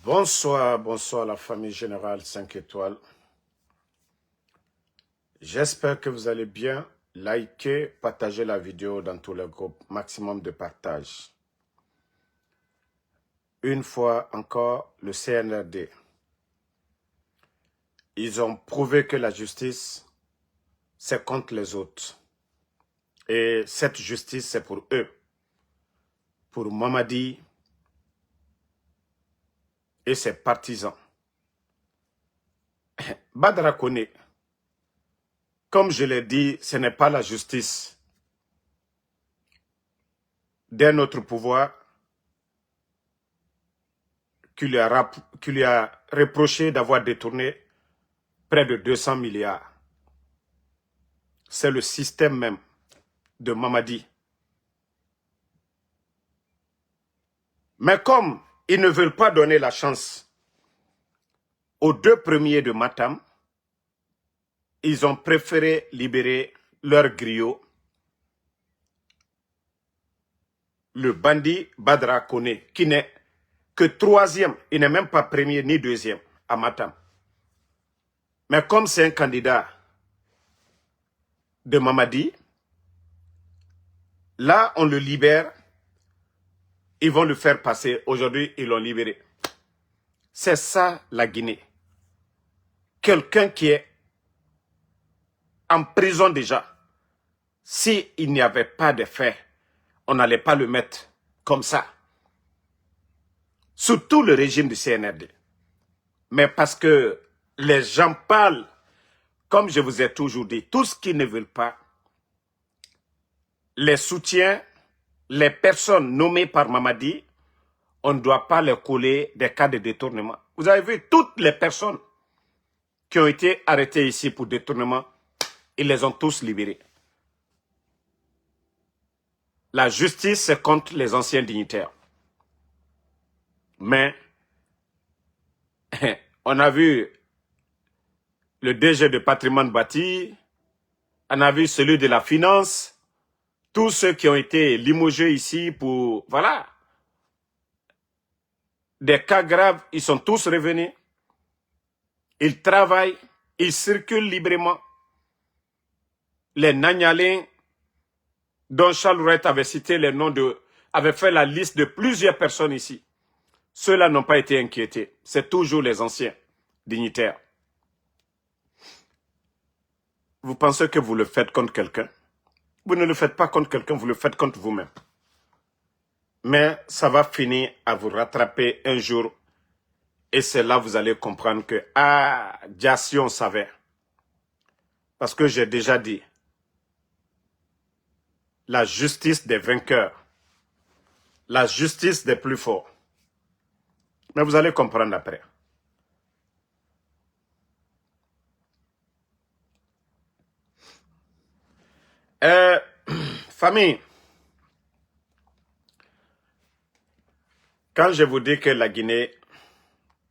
Bonsoir, bonsoir la famille générale 5 étoiles. J'espère que vous allez bien. Likez, partagez la vidéo dans tous les groupes. Maximum de partage. Une fois encore, le CNRD. Ils ont prouvé que la justice, c'est contre les autres. Et cette justice, c'est pour eux. Pour Mamadi et ses partisans. Badara Koné, comme je l'ai dit, ce n'est pas la justice d'un autre pouvoir qui lui a reproché d'avoir détourné près de 200 milliards. C'est le système même de Mamadi. Mais comme ils ne veulent pas donner la chance aux deux premiers de Matam, ils ont préféré libérer leur griot, le bandit Badara Koné, qui n'est que troisième, il n'est même pas premier ni deuxième à Matam. Mais comme c'est un candidat de Mamadi, là on le libère, ils vont le faire passer. Aujourd'hui, ils l'ont libéré. C'est ça la Guinée. Quelqu'un qui est en prison déjà. S'il n'y avait pas de faits, on n'allait pas le mettre comme ça. Surtout le régime du CNRD. Mais parce que les gens parlent, comme je vous ai toujours dit, tout ce qu'ils ne veulent pas, les soutiens, les personnes nommées par Mamadi, on ne doit pas leur coller des cas de détournement. Vous avez vu toutes les personnes qui ont été arrêtées ici pour détournement, ils les ont tous libérés. La justice, c'est contre les anciens dignitaires. Mais, on a vu le DG de patrimoine bâti, on a vu celui de la finance, tous ceux qui ont été limogés ici pour, voilà, des cas graves, ils sont tous revenus. Ils travaillent, ils circulent librement. Les Nagnalins, dont Charles Rouet avait cité les noms avait fait la liste de plusieurs personnes ici. Ceux-là n'ont pas été inquiétés. C'est toujours les anciens dignitaires. Vous pensez que vous le faites contre quelqu'un? Vous ne le faites pas contre quelqu'un, vous le faites contre vous-même. Mais ça va finir à vous rattraper un jour. Et c'est là que vous allez comprendre que, ah, Diassi, on savait. Parce que j'ai déjà dit, la justice des vainqueurs, la justice des plus forts. Mais vous allez comprendre après. Famille, quand je vous dis que la Guinée,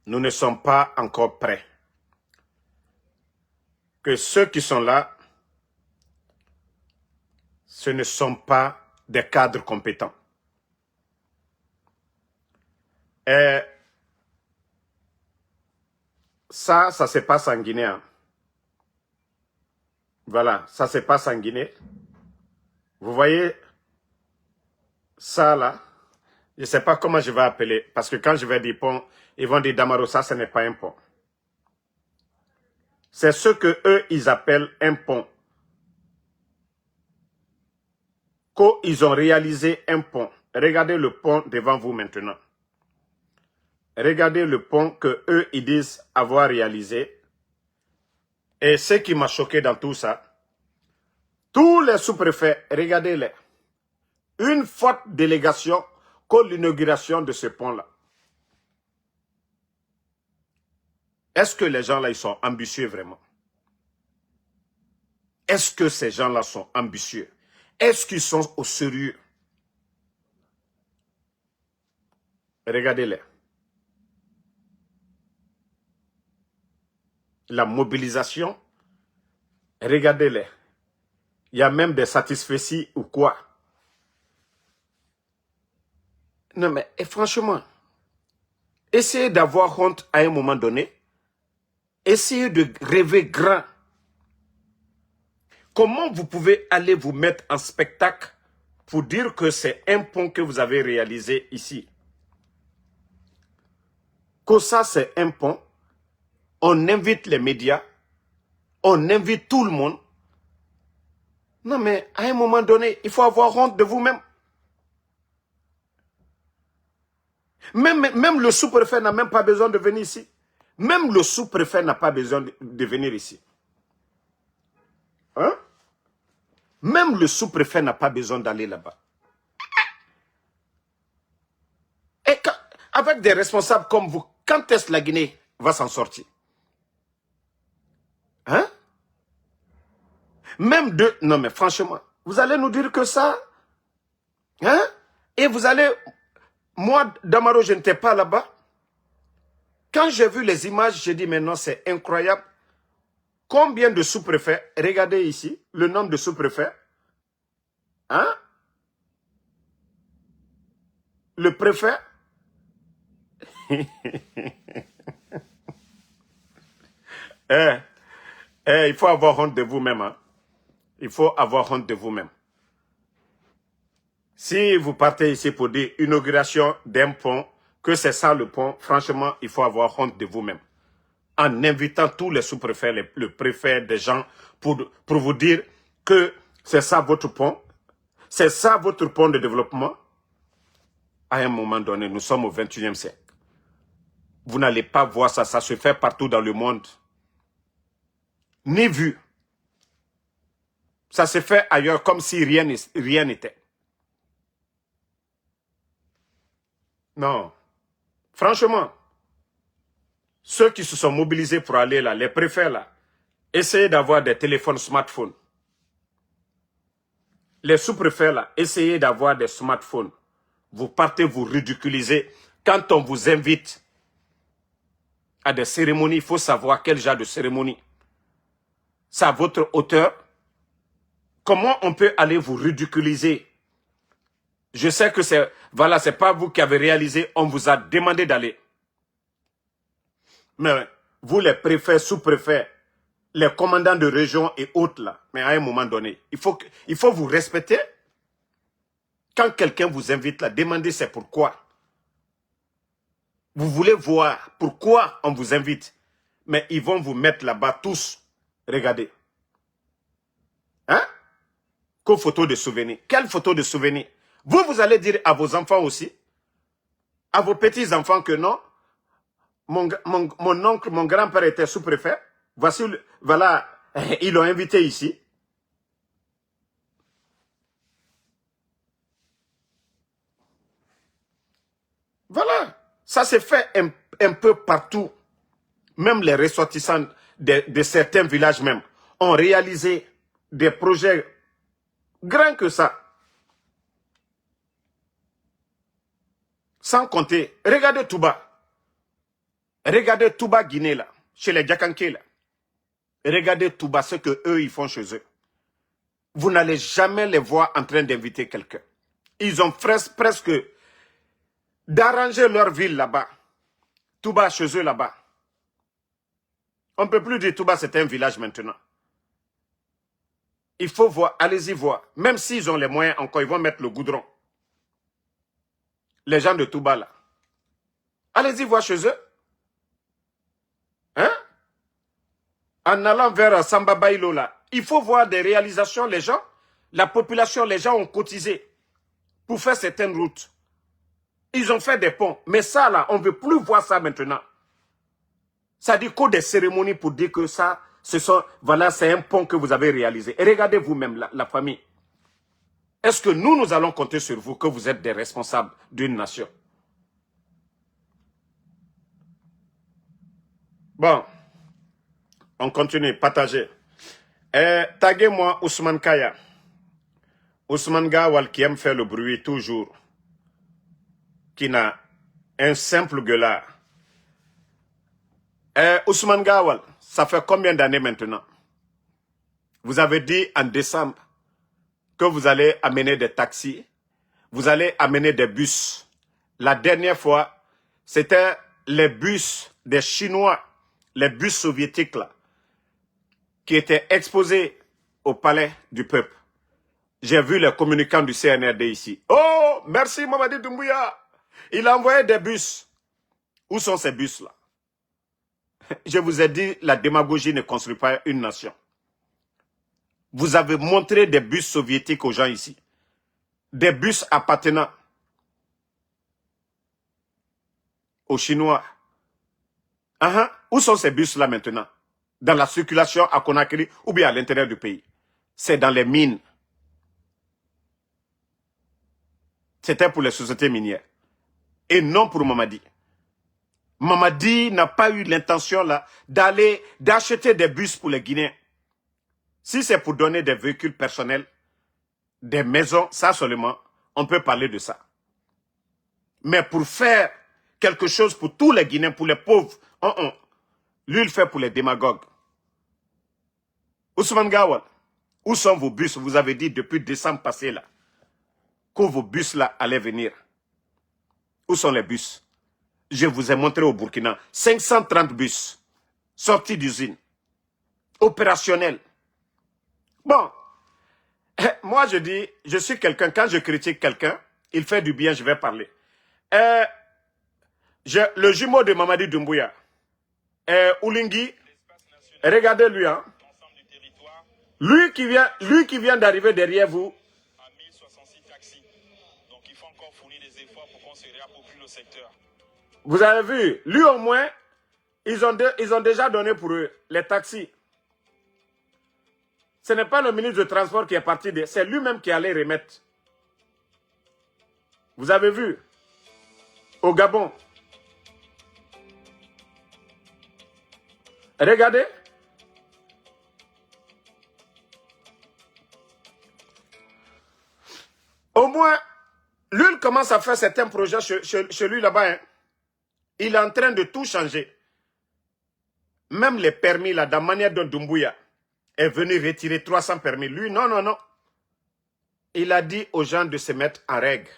nous ne sommes pas encore prêts, que ceux qui sont là, ce ne sont pas des cadres compétents. Et ça se passe en Guinée. Hein. Voilà, ça se passe en Guinée. Vous voyez ça là, je ne sais pas comment je vais appeler, parce que quand je vais dire pont, ils vont dire Damaro, ça ce n'est pas un pont. C'est ce que eux ils appellent un pont. Quand ils ont réalisé un pont, regardez le pont devant vous maintenant. Regardez le pont que eux ils disent avoir réalisé. Et ce qui m'a choqué dans tout ça, tous les sous-préfets, regardez-les. Une forte délégation pour l'inauguration de ce pont-là. Est-ce que les gens-là, ils sont ambitieux vraiment? Est-ce que ces gens-là sont ambitieux? Est-ce qu'ils sont au sérieux? Regardez-les. La mobilisation, regardez-les. Il y a même des satisfaits ou quoi? Non mais, et franchement, Essayez d'avoir honte à un moment donné. Essayez de rêver grand. Comment vous pouvez aller vous mettre en spectacle pour dire que c'est un pont que vous avez réalisé ici? Que ça, c'est un pont. On invite les médias. On invite tout le monde. Non, mais à un moment donné, il faut avoir honte de vous-même. Même le sous-préfet n'a même pas besoin de venir ici. Même le sous-préfet n'a pas besoin de venir ici. Hein? Même le sous-préfet n'a pas besoin d'aller là-bas. Et avec des responsables comme vous, quand est-ce que la Guinée va s'en sortir? Hein? Même de... Non mais franchement, vous allez nous dire que ça? Hein? Et vous allez... Moi, Damaro, je n'étais pas là-bas. Quand j'ai vu les images, j'ai dit, mais non, c'est incroyable. Combien de sous-préfets? Regardez ici, le nombre de sous-préfets. Hein? Le préfet? Il faut avoir honte de vous-même. Hein? Il faut avoir honte de vous-même. Si vous partez ici pour dire inauguration d'un pont, que c'est ça le pont, franchement, il faut avoir honte de vous-même. En invitant tous les sous-préfets, le préfet, des gens, pour vous dire que c'est ça votre pont, c'est ça votre pont de développement. À un moment donné, nous sommes au 21e siècle. Vous n'allez pas voir ça, ça se fait partout dans le monde. Ni vu. Ça se fait ailleurs comme si rien n'était. Non. Franchement, ceux qui se sont mobilisés pour aller là, les préfets là, essayez d'avoir des téléphones smartphones. Les sous-préfets là, essayez d'avoir des smartphones. Vous partez vous ridiculiser. Quand on vous invite à des cérémonies, il faut savoir quel genre de cérémonie. C'est à votre hauteur. Comment on peut aller vous ridiculiser? Je sais que c'est, voilà, c'est pas vous qui avez réalisé, on vous a demandé d'aller. Mais vous, les préfets, sous-préfets, les commandants de région et autres là, mais à un moment donné, il faut vous respecter. Quand quelqu'un vous invite là, demandez c'est pourquoi. Vous voulez voir pourquoi on vous invite. Mais ils vont vous mettre là-bas tous. Regardez. Hein? Qu'aux photos de souvenirs. Quelle photo de souvenirs? Vous allez dire à vos enfants aussi, à vos petits-enfants que non, mon oncle, mon grand-père était sous-préfet. Voici, voilà, ils l'ont invité ici. Voilà. Ça s'est fait un peu partout. Même les ressortissants de certains villages même ont réalisé des projets grands que ça. Sans compter, regardez Touba. Regardez Touba Guinée là, chez les Djakanké là. Regardez Touba, ce que eux ils font chez eux. Vous n'allez jamais les voir en train d'inviter quelqu'un. Ils ont presque d'arranger leur ville là-bas. Touba chez eux là-bas. On ne peut plus dire Touba c'est un village maintenant. Il faut voir, allez-y voir. Même s'ils ont les moyens encore, ils vont mettre le goudron. Les gens de Touba là. Allez-y voir chez eux. Hein? En allant vers Samba Bailo là. Il faut voir des réalisations, les gens. La population, les gens ont cotisé pour faire certaines routes. Ils ont fait des ponts. Mais ça là, on ne veut plus voir ça maintenant. Ça dit que des cérémonies pour dire que ça, voilà, c'est un pont que vous avez réalisé. Et regardez vous-même, la famille. Est-ce que nous allons compter sur vous que vous êtes des responsables d'une nation? Bon, on continue, partagez. Taguez-moi Ousmane Kaya. Ousmane Gawal qui aime faire le bruit toujours. Qui n'a un simple gueulard. Ousmane Gawal, ça fait combien d'années maintenant? Vous avez dit en décembre que vous allez amener des taxis, vous allez amener des bus. La dernière fois, c'était les bus des Chinois, les bus soviétiques là, qui étaient exposés au palais du peuple, j'ai vu les communicants du CNRD ici. Oh, merci Mamadi Doumbouya. Il a envoyé des bus. Où sont ces bus-là? Je vous ai dit, la démagogie ne construit pas une nation. Vous avez montré des bus soviétiques aux gens ici. Des bus appartenant aux Chinois. Où sont ces bus-là maintenant? Dans la circulation à Conakry ou bien à l'intérieur du pays? C'est dans les mines. C'était pour les sociétés minières. Et non pour Mamadi. Mamadi n'a pas eu l'intention là d'acheter des bus pour les Guinéens. Si c'est pour donner des véhicules personnels, des maisons, ça seulement, on peut parler de ça. Mais pour faire quelque chose pour tous les Guinéens, pour les pauvres, lui il fait pour les démagogues. Ousmane Gawal, où sont vos bus? Vous avez dit depuis décembre passé là, que vos bus là allaient venir. Où sont les bus? Je vous ai montré au Burkina 530 bus sortis d'usine, opérationnels. Bon, moi je dis, je suis quelqu'un, quand je critique quelqu'un, il fait du bien, je vais parler. Le jumeau de Mamadi Doumbouya, Oulingui, regardez lui, hein. Lui qui vient d'arriver derrière vous. Vous avez vu, lui au moins, ils ont déjà donné pour eux les taxis. Ce n'est pas le ministre du Transport qui est parti, c'est lui-même qui allait remettre. Vous avez vu, au Gabon. Regardez. Au moins, lui, il commence à faire certains projets chez lui là-bas. Hein. Il est en train de tout changer. Même les permis, là, dans la manière dont Doumbouya est venu retirer 300 permis. Lui, non, non, non. Il a dit aux gens de se mettre en règle.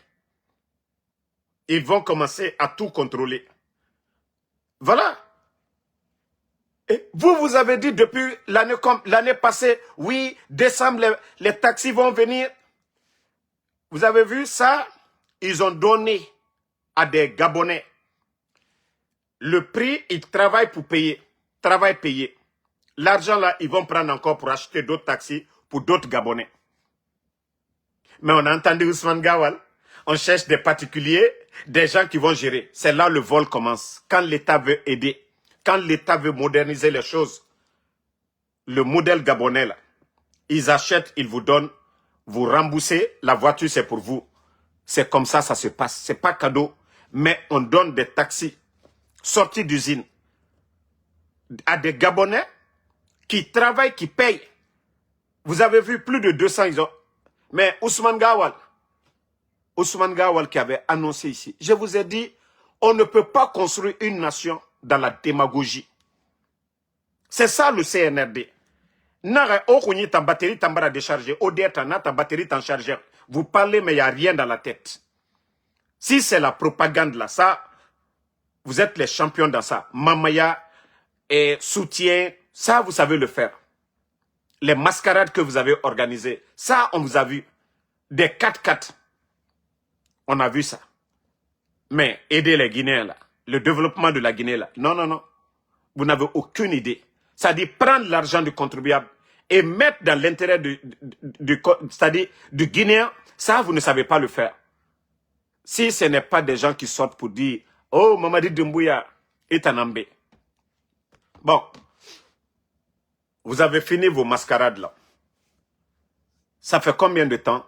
Ils vont commencer à tout contrôler. Voilà. Et vous avez dit depuis l'année passée, oui, décembre, les taxis vont venir. Vous avez vu ça? Ils ont donné à des Gabonais le prix, ils travaillent pour payer. Travail payé. L'argent là, ils vont prendre encore pour acheter d'autres taxis pour d'autres Gabonais. Mais on a entendu Ousmane Gawal. On cherche des particuliers, des gens qui vont gérer. C'est là le vol commence. Quand l'État veut aider, quand l'État veut moderniser les choses, le modèle gabonais là, ils achètent, ils vous donnent, vous remboursez, la voiture c'est pour vous. C'est comme ça se passe. C'est pas cadeau, mais on donne des taxis sortis d'usine à des Gabonais qui travaillent, qui payent. Vous avez vu plus de 200 ils ont. Mais Ousmane Gawal qui avait annoncé ici, je vous ai dit, on ne peut pas construire une nation dans la démagogie. C'est ça le CNRD. Nara okunyi ta batterie tambara déchargée, odeta na ta batterie t'en chargeur. Vous parlez mais il n'y a rien dans la tête. Si c'est la propagande là, ça, vous êtes les champions dans ça. Mamaya et soutien, ça vous savez le faire. Les mascarades que vous avez organisées, ça on vous a vu. Des 4x4, on a vu ça. Mais aider les Guinéens là, le développement de la Guinée là, non, non, non. Vous n'avez aucune idée. Ça dit prendre l'argent du contribuable et mettre dans l'intérêt c'est-à-dire du Guinéen, ça vous ne savez pas le faire. Si ce n'est pas des gens qui sortent pour dire « Oh, Mamadi Doumbouya est en Ambé ». Bon, vous avez fini vos mascarades là. Ça fait combien de temps?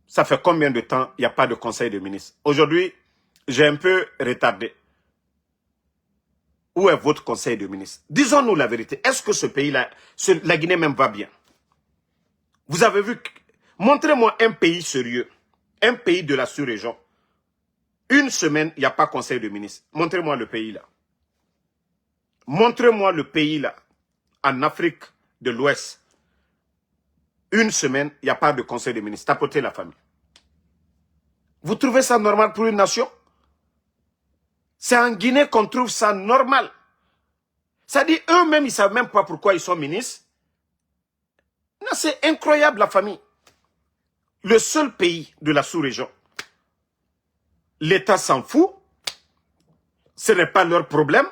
Ça fait combien de temps il n'y a pas de conseil de ministres? Aujourd'hui, j'ai un peu retardé. Où est votre conseil de ministres? Disons-nous la vérité. Est-ce que ce pays-là, la Guinée même va bien? Vous avez vu, montrez-moi un pays sérieux, un pays de la sous-région. Une semaine, il n'y a pas conseil de ministres. Montrez-moi le pays là. Montrez-moi le pays là, en Afrique de l'Ouest. Une semaine, il n'y a pas de conseil de ministres. Tapotez la famille. Vous trouvez ça normal pour une nation? C'est en Guinée qu'on trouve ça normal. Ça dit, eux-mêmes, ils ne savent même pas pourquoi ils sont ministres. Non, c'est incroyable, la famille. Le seul pays de la sous-région. L'État s'en fout. Ce n'est pas leur problème.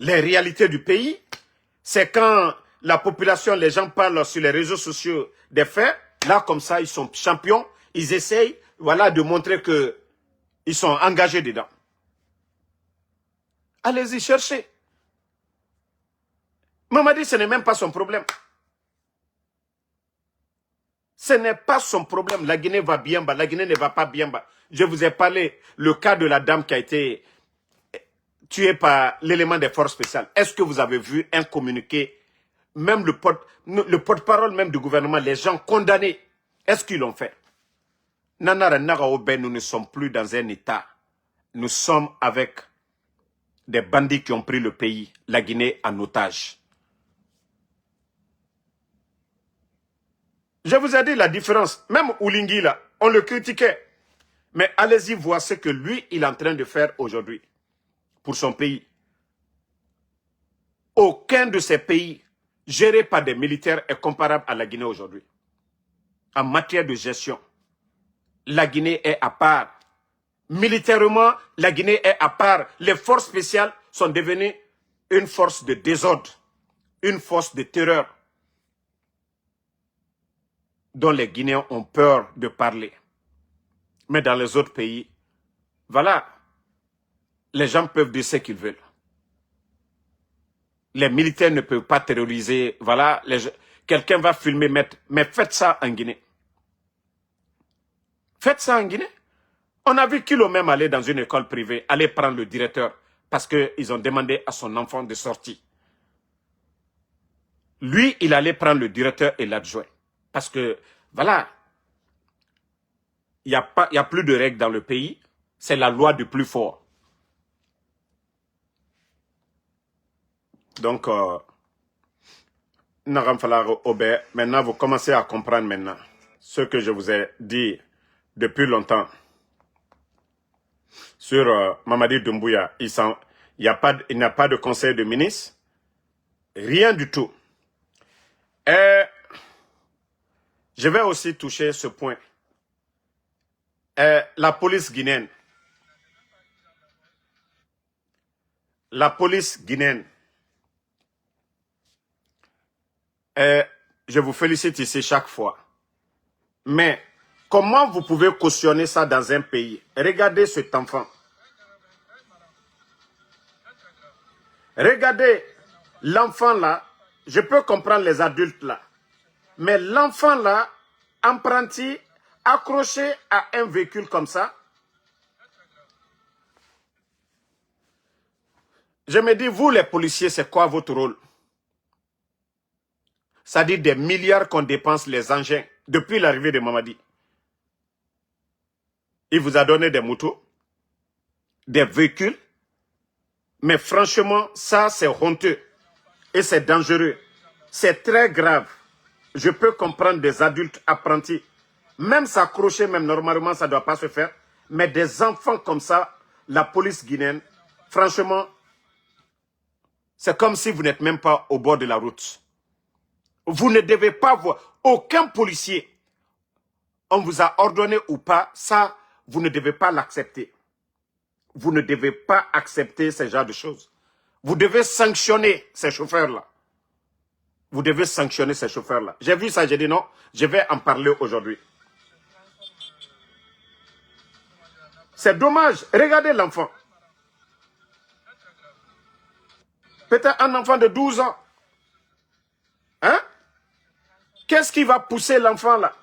Les réalités du pays, c'est quand la population, les gens parlent sur les réseaux sociaux des faits. Là, comme ça, ils sont champions. Ils essayent, voilà, de montrer qu'ils sont engagés dedans. Allez-y, cherchez. Mamadi, ce n'est même pas son problème. Ce n'est pas son problème. La Guinée va bien bas. La Guinée ne va pas bien bas. Je vous ai parlé, le cas de la dame qui a été tuée par l'élément des forces spéciales. Est-ce que vous avez vu un communiqué, même le porte-parole même du gouvernement, les gens condamnés, est-ce qu'ils l'ont fait? Nanara Naraoben, nous ne sommes plus dans un état. Nous sommes avec des bandits qui ont pris le pays, la Guinée, en otage. Je vous ai dit la différence. Même Oulingui, là, on le critiquait. Mais allez-y voir ce que lui, il est en train de faire aujourd'hui pour son pays. Aucun de ces pays gérés par des militaires est comparable à la Guinée aujourd'hui. En matière de gestion, la Guinée est à part. Militairement, la Guinée est à part. Les forces spéciales sont devenues une force de désordre, une force de terreur dont les Guinéens ont peur de parler. Mais dans les autres pays, voilà, les gens peuvent dire ce qu'ils veulent. Les militaires ne peuvent pas terroriser, voilà, quelqu'un va filmer, mais faites ça en Guinée. Faites ça en Guinée. On a vu Kilo même aller dans une école privée, aller prendre le directeur, parce qu'ils ont demandé à son enfant de sortir. Lui, il allait prendre le directeur et l'adjoint. Parce que, voilà, il n'y a plus de règles dans le pays. C'est la loi du plus fort. Donc, maintenant, vous commencez à comprendre maintenant ce que je vous ai dit depuis longtemps sur Mamadi Doumbouya. Il n'y a pas de conseil de ministre. Rien du tout. Et je vais aussi toucher ce point. La police guinéenne. La police guinéenne. Je vous félicite ici chaque fois. Mais comment vous pouvez cautionner ça dans un pays? Regardez cet enfant. Regardez l'enfant là. Je peux comprendre les adultes là. Mais l'enfant là, apprenti, accroché à un véhicule comme ça, je me dis, vous les policiers, c'est quoi votre rôle? Ça dit des milliards qu'on dépense les engins depuis l'arrivée de Mamadi. Il vous a donné des motos, des véhicules, mais franchement, ça c'est honteux et c'est dangereux. C'est très grave. Je peux comprendre des adultes apprentis, même s'accrocher, même normalement, ça ne doit pas se faire. Mais des enfants comme ça, la police guinéenne, franchement, c'est comme si vous n'êtes même pas au bord de la route. Vous ne devez pas voir aucun policier. On vous a ordonné ou pas, ça, vous ne devez pas l'accepter. Vous ne devez pas accepter ce genre de choses. Vous devez sanctionner ces chauffeurs-là. Vous devez sanctionner ces chauffeurs-là. J'ai vu ça, j'ai dit non, je vais en parler aujourd'hui. C'est dommage. Regardez l'enfant. Peut-être un enfant de 12 ans. Hein? Qu'est-ce qui va pousser l'enfant là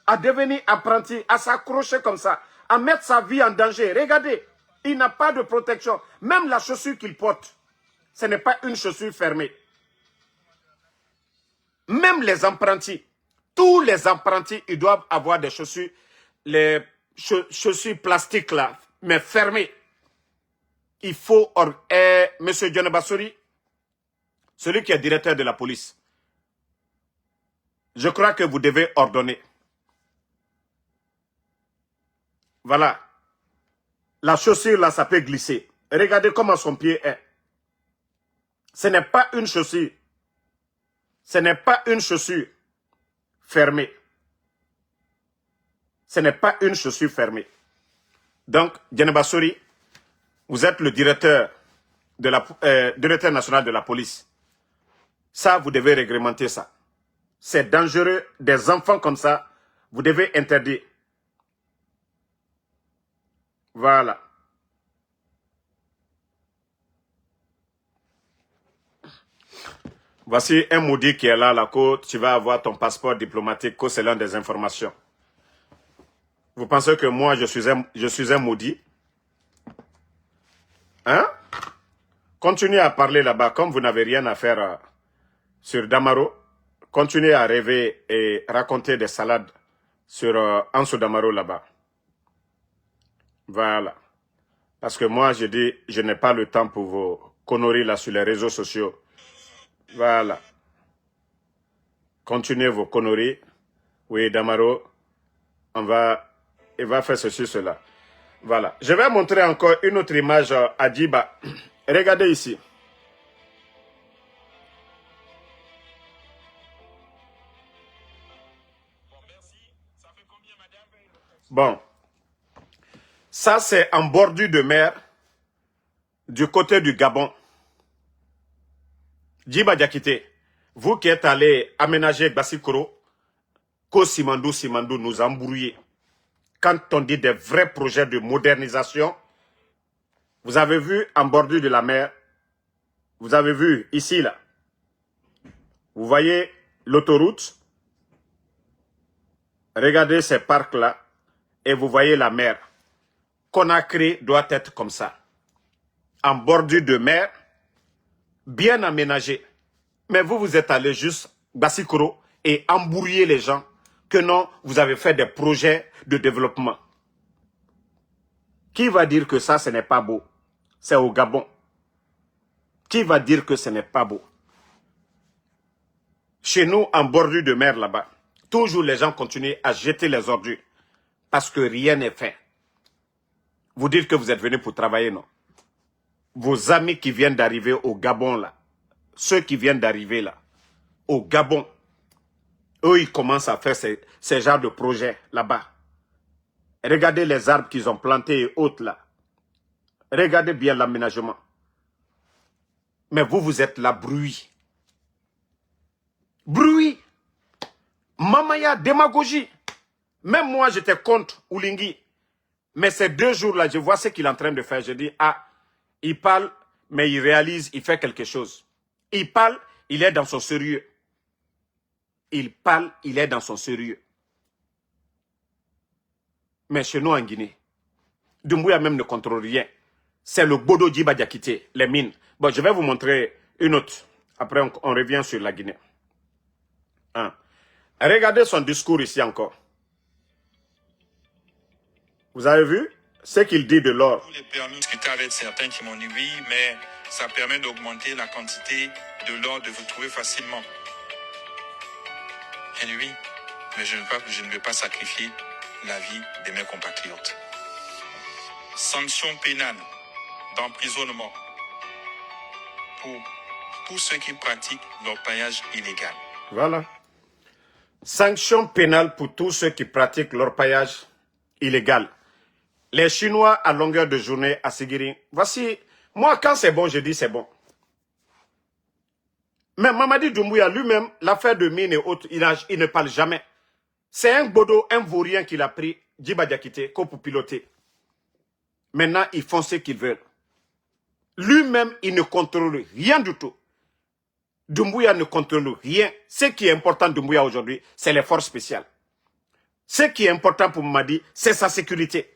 à devenir apprenti, à s'accrocher comme ça, à mettre sa vie en danger? Regardez, il n'a pas de protection. Même la chaussure qu'il porte, ce n'est pas une chaussure fermée. Même les apprentis, tous les apprentis, ils doivent avoir des chaussures, les chaussures plastiques là, mais fermées. Il faut, Monsieur Dione Bassori, celui qui est directeur de la police, je crois que vous devez ordonner. Voilà. La chaussure là, ça peut glisser. Regardez comment son pied est. Ce n'est pas une chaussure. Ce n'est pas une chaussure fermée. Ce n'est pas une chaussure fermée. Donc, Djeneba Sori, vous êtes le directeur national de la police. Ça, vous devez réglementer ça. C'est dangereux. Des enfants comme ça, vous devez interdire. Voilà. Voici un maudit qui est là, tu vas avoir ton passeport diplomatique, c'est l'un des informations. Vous pensez que moi, je suis un maudit? Hein? Continuez à parler là-bas, comme vous n'avez rien à faire sur Damaro. Continuez à rêver et raconter des salades sur Anso Damaro là-bas. Voilà. Parce que moi, je dis, je n'ai pas le temps pour vos conneries là sur les réseaux sociaux. Voilà. Continuez vos conneries. Oui, Damaro, il va faire ceci, cela. Voilà. Je vais montrer encore une autre image à Djiba. Regardez ici. Bon. Ça, c'est en bordure de mer du côté du Gabon. Djiba Diakité, vous qui êtes allé aménager Bassikoro, Ko Simandou nous a embrouillés. Quand on dit des vrais projets de modernisation, vous avez vu en bordure de la mer, vous avez vu ici, là, vous voyez l'autoroute, regardez ces parcs-là, et vous voyez la mer. Conakry doit être comme ça, en bordure de mer, bien aménagé. Mais vous êtes allé juste Bassikoro et embrouiller les gens que non, vous avez fait des projets de développement. Qui va dire que ça, ce n'est pas beau? C'est au Gabon. Qui va dire que ce n'est pas beau? Chez nous, en bordure de mer là-bas, toujours les gens continuent à jeter les ordures parce que rien n'est fait. Vous dites que vous êtes venu pour travailler, non? Vos amis qui viennent d'arriver au Gabon, là, ceux qui viennent d'arriver là, au Gabon, eux, ils commencent à faire ces genres de projets là-bas. Regardez les arbres qu'ils ont plantés et autres là. Regardez bien l'aménagement. Mais vous êtes là, bruit. Bruit. Mamaya, démagogie. Même moi, j'étais contre Oulingui. Mais ces 2 jours-là, je vois ce qu'il est en train de faire. Je dis, ah, il parle, mais il réalise, il fait quelque chose. Il parle, il est dans son sérieux. Il parle, il est dans son sérieux. Mais chez nous en Guinée, Doumbouya même ne contrôle rien. C'est le Bodo Djiba Diakité, les mines. Bon, je vais vous montrer une autre. Après, on revient sur la Guinée. Hein. Regardez son discours ici encore. Vous avez vu ce qu'il dit de l'or? J'ai permis de discuter avec certains qui m'ont dit oui, mais ça permet d'augmenter la quantité de l'or de vous trouver facilement. J'ai dit oui, mais je ne vais pas sacrifier la vie de mes compatriotes. Sanctions pénales d'emprisonnement pour tous ceux qui pratiquent l'orpaillage illégal. Voilà. Sanctions pénales pour tous ceux qui pratiquent l'orpaillage illégal. Les Chinois à longueur de journée à Sigiri. Voici, moi quand c'est bon, je dis c'est bon. Mais Mamadi Doumbouya lui-même, l'affaire de mine et autres, il ne parle jamais. C'est un Bodo, un vaurien qu'il a pris, Djiba Diakité, pour piloter. Maintenant, ils font ce qu'ils veulent. Lui-même, il ne contrôle rien du tout. Doumbouya ne contrôle rien. Ce qui est important Doumbouya aujourd'hui, c'est les forces spéciales. Ce qui est important pour Mamadi, c'est sa sécurité.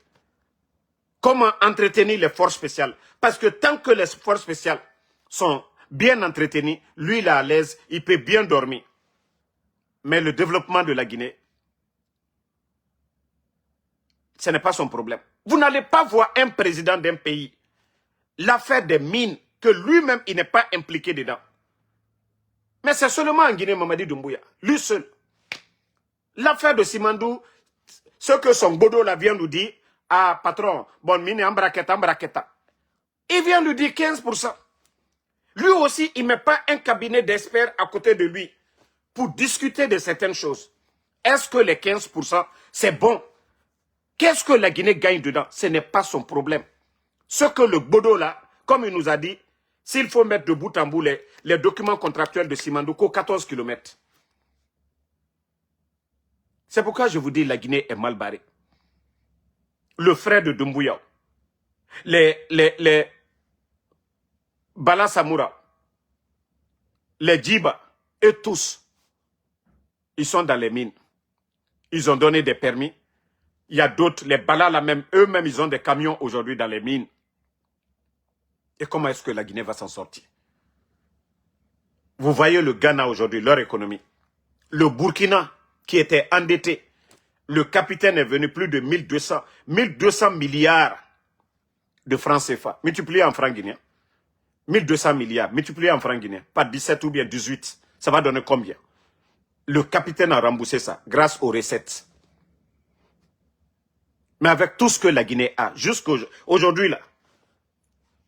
Comment entretenir les forces spéciales? Parce que tant que les forces spéciales sont bien entretenues, lui, il est à l'aise, il peut bien dormir. Mais le développement de la Guinée, ce n'est pas son problème. Vous n'allez pas voir un président d'un pays, l'affaire des mines, que lui-même, il n'est pas impliqué dedans. Mais c'est seulement en Guinée, Mamadi Doumbouya, lui seul. L'affaire de Simandou, ce que son Bodo là vient nous dire, Ah, patron, bon, mine, embraqueta. Il vient lui dire 15%. Lui aussi, il ne met pas un cabinet d'experts à côté de lui pour discuter de certaines choses. Est-ce que les 15%, c'est bon? Qu'est-ce que la Guinée gagne dedans? Ce n'est pas son problème. Ce que le Bodo là, comme il nous a dit, s'il faut mettre de bout en bout les documents contractuels de Simandouko, 14 km. C'est pourquoi je vous dis la Guinée est mal barrée. Le frère de Doumbouya, les Bala Samoura, les Djiba, et tous, ils sont dans les mines. Ils ont donné des permis. Il y a d'autres, les Bala là même, eux-mêmes, ils ont des camions aujourd'hui dans les mines. Et comment est-ce que la Guinée va s'en sortir? Vous voyez le Ghana aujourd'hui, leur économie. Le Burkina, qui était endetté, le capitaine est venu plus de 1200 milliards de francs CFA, multiplié en francs guinéens. 1200 milliards, multiplié en francs guinéens, par 17 ou bien 18, ça va donner combien? Le capitaine a remboursé ça, grâce aux recettes. Mais avec tout ce que la Guinée a, jusqu'aujourd'hui là,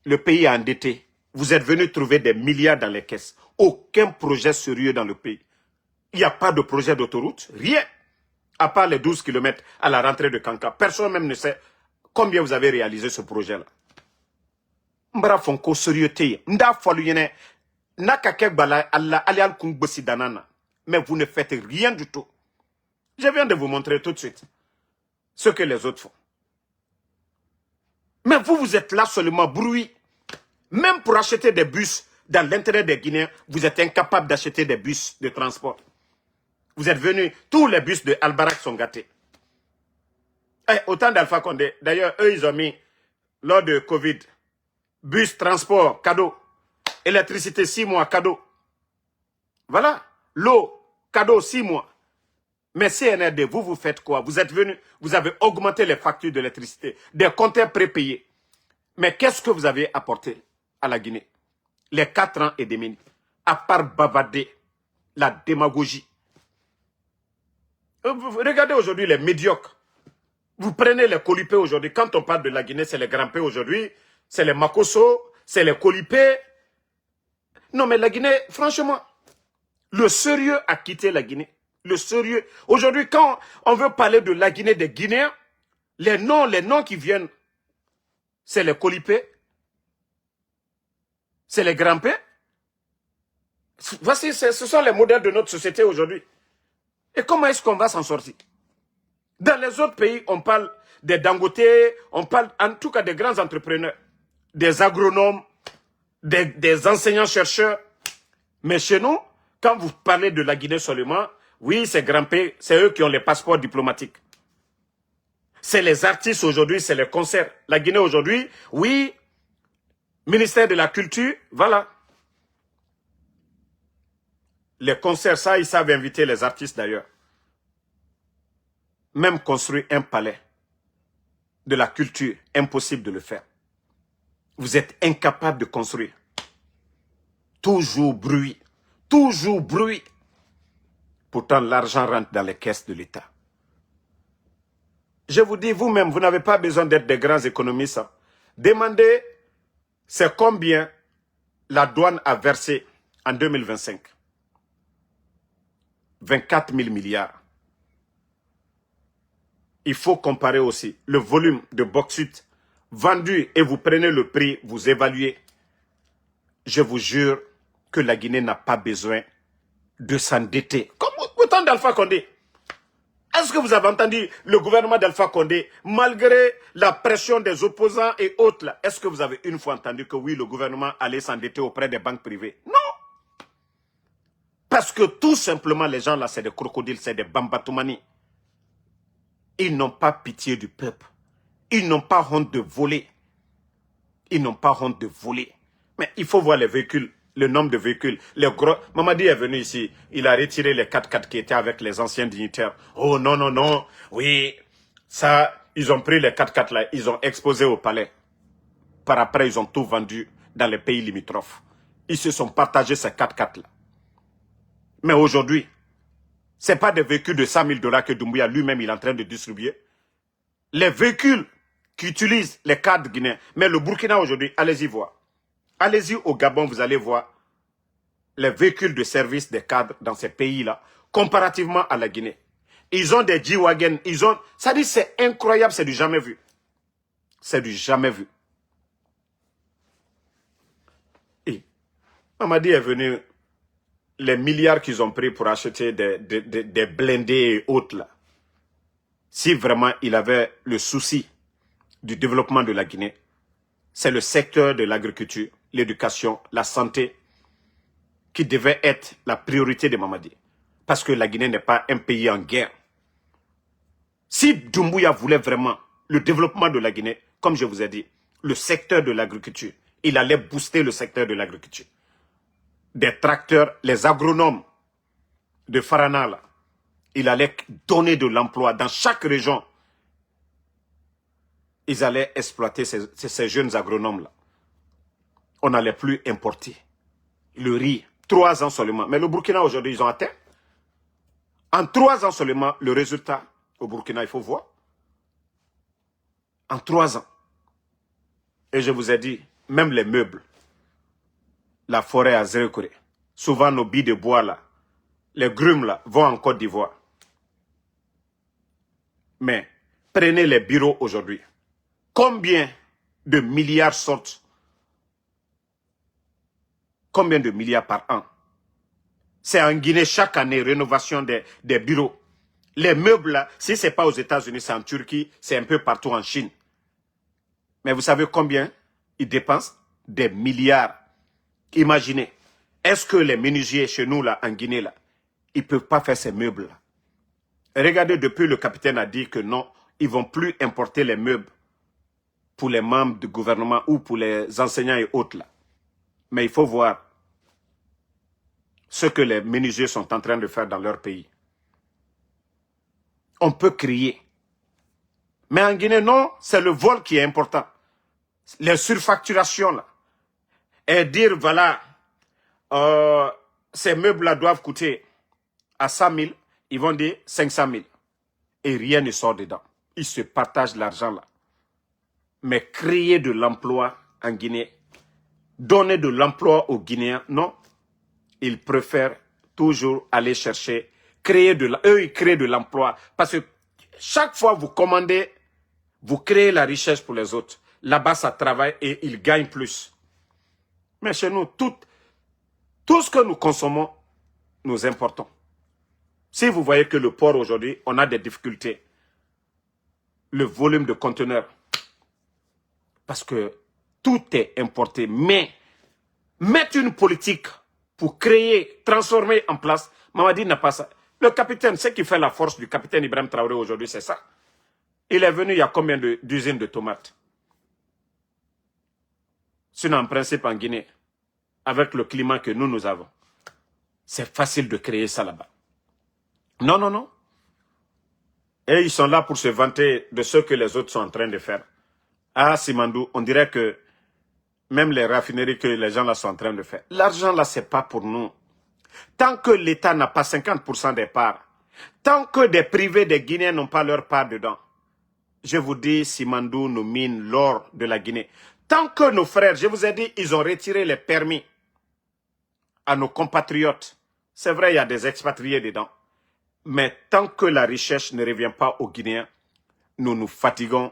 le pays est endetté. Vous êtes venu trouver des milliards dans les caisses. Aucun projet sérieux dans le pays. Il n'y a pas de projet d'autoroute, rien. À part les 12 km à la rentrée de Kanka. Personne même ne sait combien vous avez réalisé ce projet-là. Mbara fonko sérieux teye. Nda falu yene. Naka kek bala alla alial kungbosi danana. Mais vous ne faites rien du tout. Je viens de vous montrer tout de suite ce que les autres font. Mais vous êtes là seulement bruit. Même pour acheter des bus dans l'intérêt des Guinéens, vous êtes incapable d'acheter des bus de transport. Vous êtes venus, tous les bus de Al-Barak sont gâtés. Autant d'Alpha Condé, d'ailleurs, eux, ils ont mis, lors de Covid, bus, transport, cadeau. Électricité, 6 mois, cadeau. Voilà. L'eau, cadeau, 6 mois. Mais CNRD, vous faites quoi? Vous êtes venus, vous avez augmenté les factures d'électricité, des compteurs prépayés. Mais qu'est-ce que vous avez apporté à la Guinée? Les 4 ans et demi, à part bavader, la démagogie. Regardez aujourd'hui les médiocres. Vous prenez les colipés aujourd'hui. Quand on parle de la Guinée, c'est les Grampés aujourd'hui, c'est les Makosso, c'est les colipés. Non, mais la Guinée, franchement, le sérieux a quitté la Guinée. Le sérieux. Aujourd'hui, quand on veut parler de la Guinée, des Guinéens, les noms qui viennent, c'est les colipés, c'est les Grampés. Voici, ce sont les modèles de notre société aujourd'hui. Et comment est-ce qu'on va s'en sortir? Dans les autres pays, on parle des Dangote, on parle en tout cas des grands entrepreneurs, des agronomes, des enseignants-chercheurs. Mais chez nous, quand vous parlez de la Guinée seulement, oui, c'est Grampé, c'est eux qui ont les passeports diplomatiques. C'est les artistes aujourd'hui, c'est les concerts. La Guinée aujourd'hui, oui, ministère de la Culture, voilà. Les concerts, ça, ils savent inviter les artistes d'ailleurs. Même construire un palais de la culture, impossible de le faire. Vous êtes incapable de construire. Toujours bruit. Toujours bruit. Pourtant, l'argent rentre dans les caisses de l'État. Je vous dis, vous-même, vous n'avez pas besoin d'être des grands économistes. Demandez, c'est combien la douane a versé en 2025. 24 000 milliards. Il faut comparer aussi le volume de bauxite vendu et vous prenez le prix, vous évaluez. Je vous jure que la Guinée n'a pas besoin de s'endetter. Comme au temps d'Alpha Condé. Est-ce que vous avez entendu le gouvernement d'Alpha Condé, malgré la pression des opposants et autres, est-ce que vous avez une fois entendu que oui, le gouvernement allait s'endetter auprès des banques privées? Non. Parce que tout simplement, les gens là, c'est des crocodiles, c'est des bambatoumani. Ils n'ont pas pitié du peuple. Ils n'ont pas honte de voler. Ils n'ont pas honte de voler. Mais il faut voir les véhicules, le nombre de véhicules. Les gros... Mamadi est venu ici, il a retiré les 4x4 qui étaient avec les anciens dignitaires. Oh non, non, non, oui, ça, ils ont pris les 4x4 là, ils ont exposé au palais. Par après, ils ont tout vendu dans les pays limitrophes. Ils se sont partagés ces 4x4 là. Mais aujourd'hui, ce n'est pas des véhicules de 100 000 $ que Doumbouya lui-même il est en train de distribuer. Les véhicules qui utilisent les cadres guinéens. Mais le Burkina aujourd'hui, allez-y voir. Allez-y au Gabon, vous allez voir les véhicules de service des cadres dans ces pays-là, comparativement à la Guinée. Ils ont des G-Wagon, ils ont... Ça dit, c'est incroyable, c'est du jamais vu. C'est du jamais vu. Et Mamadi est venu, les milliards qu'ils ont pris pour acheter des blindés et autres là. Si vraiment il avait le souci du développement de la Guinée, c'est le secteur de l'agriculture, l'éducation, la santé, qui devait être la priorité de Mamadi. Parce que la Guinée n'est pas un pays en guerre. Si Doumbouya voulait vraiment le développement de la Guinée, comme je vous ai dit, le secteur de l'agriculture, il allait booster le secteur de l'agriculture. Des tracteurs, les agronomes de Farana, là, il allait donner de l'emploi dans chaque région. Ils allaient exploiter ces jeunes agronomes-là. On n'allait plus importer le riz. 3 ans seulement. Mais le Burkina aujourd'hui, ils ont atteint. En 3 ans seulement, le résultat au Burkina, il faut voir. En 3 ans. Et je vous ai dit, même les meubles, la forêt à Zérekoré, souvent nos billes de bois là, les grumes là, vont en Côte d'Ivoire. Mais prenez les bureaux aujourd'hui. Combien de milliards sortent? Combien de milliards par an? C'est en Guinée chaque année, rénovation des bureaux. Les meubles là, si ce n'est pas aux États-Unis, c'est en Turquie, c'est un peu partout en Chine. Mais vous savez combien ils dépensent? Des milliards. Imaginez, est-ce que les menuisiers chez nous là, en Guinée là, ils ne peuvent pas faire ces meubles là? Regardez, depuis le capitaine a dit que non, ils ne vont plus importer les meubles pour les membres du gouvernement ou pour les enseignants et autres là. Mais il faut voir ce que les menuisiers sont en train de faire dans leur pays. On peut crier. Mais en Guinée, non, c'est le vol qui est important. Les surfacturations là. Et dire, voilà, ces meubles-là doivent coûter à 100 000, ils vont dire 500 000. Et rien ne sort dedans. Ils se partagent l'argent là. Mais créer de l'emploi en Guinée, donner de l'emploi aux Guinéens, non. Ils préfèrent toujours aller chercher, eux ils créent de l'emploi. Parce que chaque fois que vous commandez, vous créez la richesse pour les autres. Là-bas, ça travaille et ils gagnent plus. Mais chez nous, tout ce que nous consommons, nous importons. Si vous voyez que le port aujourd'hui, on a des difficultés. Le volume de conteneurs. Parce que tout est importé. Mais mettre une politique pour créer, transformer en place, Mamadi n'a pas ça. Le capitaine, ce qui fait la force du capitaine Ibrahim Traoré aujourd'hui, c'est ça. Il est venu, il y a combien d'usines de tomates? Sinon, en principe, en Guinée, avec le climat que nous avons, c'est facile de créer ça là-bas. Non, non, non. Et ils sont là pour se vanter de ce que les autres sont en train de faire. Ah, Simandou, on dirait que même les raffineries que les gens là sont en train de faire. L'argent là, c'est pas pour nous. Tant que l'État n'a pas 50% des parts, tant que des privés, des Guinéens n'ont pas leur part dedans, je vous dis, Simandou nous mine l'or de la Guinée. Tant que nos frères, je vous ai dit, ils ont retiré les permis à nos compatriotes. C'est vrai, il y a des expatriés dedans. Mais tant que la richesse ne revient pas aux Guinéens, nous nous fatiguons.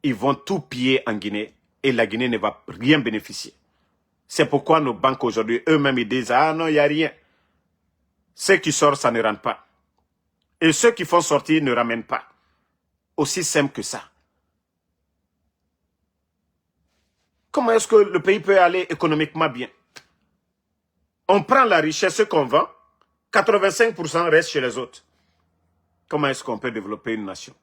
Ils vont tout piller en Guinée et la Guinée ne va rien bénéficier. C'est pourquoi nos banques aujourd'hui, eux-mêmes, ils disent « Ah non, il n'y a rien ». Ceux qui sortent, ça ne rentre pas. Et ceux qui font sortir ne ramènent pas. Aussi simple que ça. Comment est-ce que le pays peut aller économiquement bien? On prend la richesse qu'on vend, 85% reste chez les autres. Comment est-ce qu'on peut développer une nation?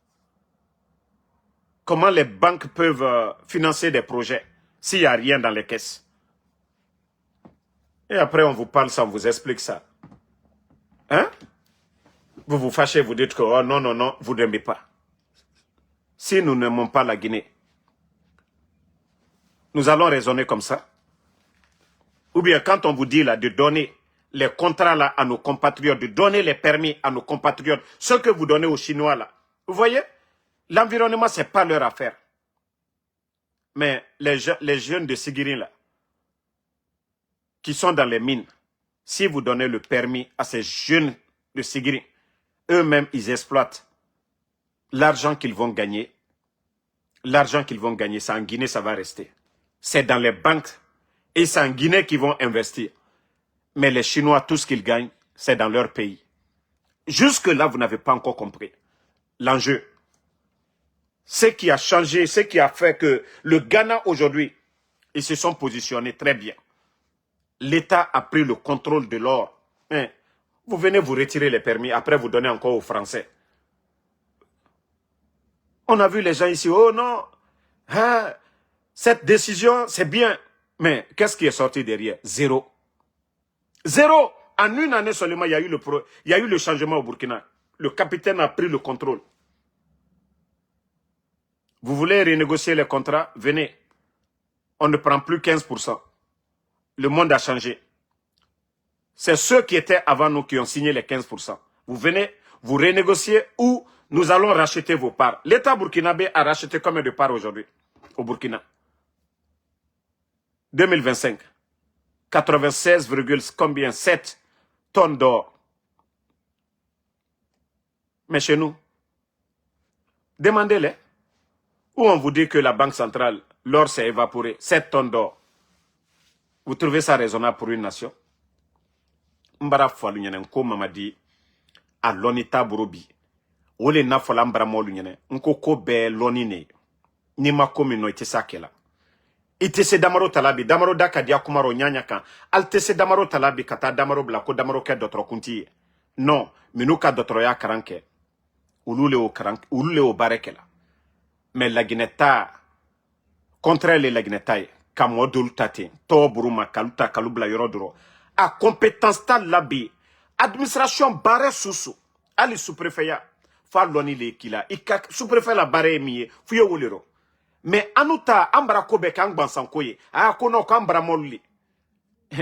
Comment les banques peuvent financer des projets s'il n'y a rien dans les caisses? Et après, on vous parle ça, on vous explique ça. Hein? Vous vous fâchez, vous dites que oh, non, non, non, vous n'aimez pas. Si nous n'aimons pas la Guinée, nous allons raisonner comme ça. Ou bien quand on vous dit là de donner les contrats là à nos compatriotes, de donner les permis à nos compatriotes, ce que vous donnez aux Chinois là, vous voyez, l'environnement, ce n'est pas leur affaire. Mais les jeunes de Sigirin, là, qui sont dans les mines, si vous donnez le permis à ces jeunes de Sigirin, eux-mêmes, ils exploitent l'argent qu'ils vont gagner. L'argent qu'ils vont gagner, c'est en Guinée, ça va rester. C'est dans les banques et c'est en Guinée qu'ils vont investir. Mais les Chinois, tout ce qu'ils gagnent, c'est dans leur pays. Jusque-là, vous n'avez pas encore compris l'enjeu. Ce qui a changé, ce qui a fait que le Ghana aujourd'hui, ils se sont positionnés très bien. L'État a pris le contrôle de l'or. Hein? Vous venez vous retirer les permis, après vous donnez encore aux Français. On a vu les gens ici, oh non, hein, cette décision, c'est bien. Mais qu'est-ce qui est sorti derrière? Zéro. Zéro. En une année seulement, il y a eu le changement au Burkina. Le capitaine a pris le contrôle. Vous voulez renégocier les contrats? Venez. On ne prend plus 15%. Le monde a changé. C'est ceux qui étaient avant nous qui ont signé les 15%. Vous venez, vous renégociez ou nous allons racheter vos parts. L'État burkinabé a racheté combien de parts aujourd'hui au Burkina? 2025. 96,7 tonnes d'or. Mais chez nous, demandez-les. Ou on vous dit que la Banque centrale, l'or s'est évaporé, 7 tonnes d'or. Vous trouvez ça raisonnable pour une nation? Mbara falu nyene nko mamadi a lonita burobi. Ole na fola mbara molu nyene nko ko be lonine. Ni makomi no ite sakela. Ite se damaro talabi, damaro daka dia kumaro nyanya kan. Alte se damaro talabi kata damaro blako damaro ke dotro kunti. Non, minuka dotro ya karanke. Ulule o barekela. Mais la Guineta, contre les Laginetaï, Kamodul Tate, Toburuma, Kaluta, Kalubla Yorodoro, a compétence tal labi, administration barre sous ali sous-préfet, Falloni le kila, Ika sous-préfet la barre miye, Fuyo Wolero. Mais anuta, Ambra Kobe Kangban Sankoye, a kono Kambra Molli,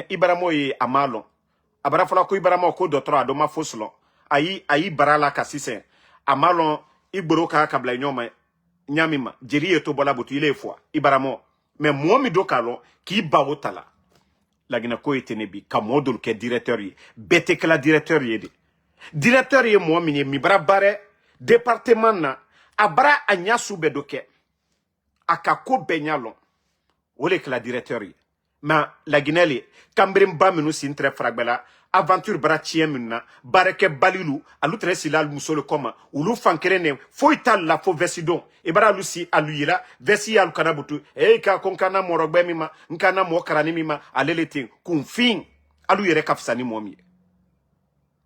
Ibaramoye Amalon, Abrafala ko Ibaramo ko d'autres Adoma Foslon, Ayi Barala Kassisen, Amalon, Ibroka Kabla Nyoma. Nyamima, jeri eto bola butu ile fois, ibaramo. Mais moi mi do kalon, ki bawo tala. La gina ko etenebi, ka modul ke directeur yi. Bete ke la directeur yi de. Directeur yi moi mi bra bare, département na, abra anya soube doke. Aka ko benyalon. Ole ke la directeur yi. Ma la gineli, kambrim ba minu sin tre fragbela, aventure bratien minna, bareke balilu, alutre silal musolo koma, ulu fankerene, foital la fo vesidon, ebara lusi aluyira, vesi alu kanabutu, ka konkana morogbe mima, nkana mo karani mima, aleleting, kunfing, aluyere kafsani momi.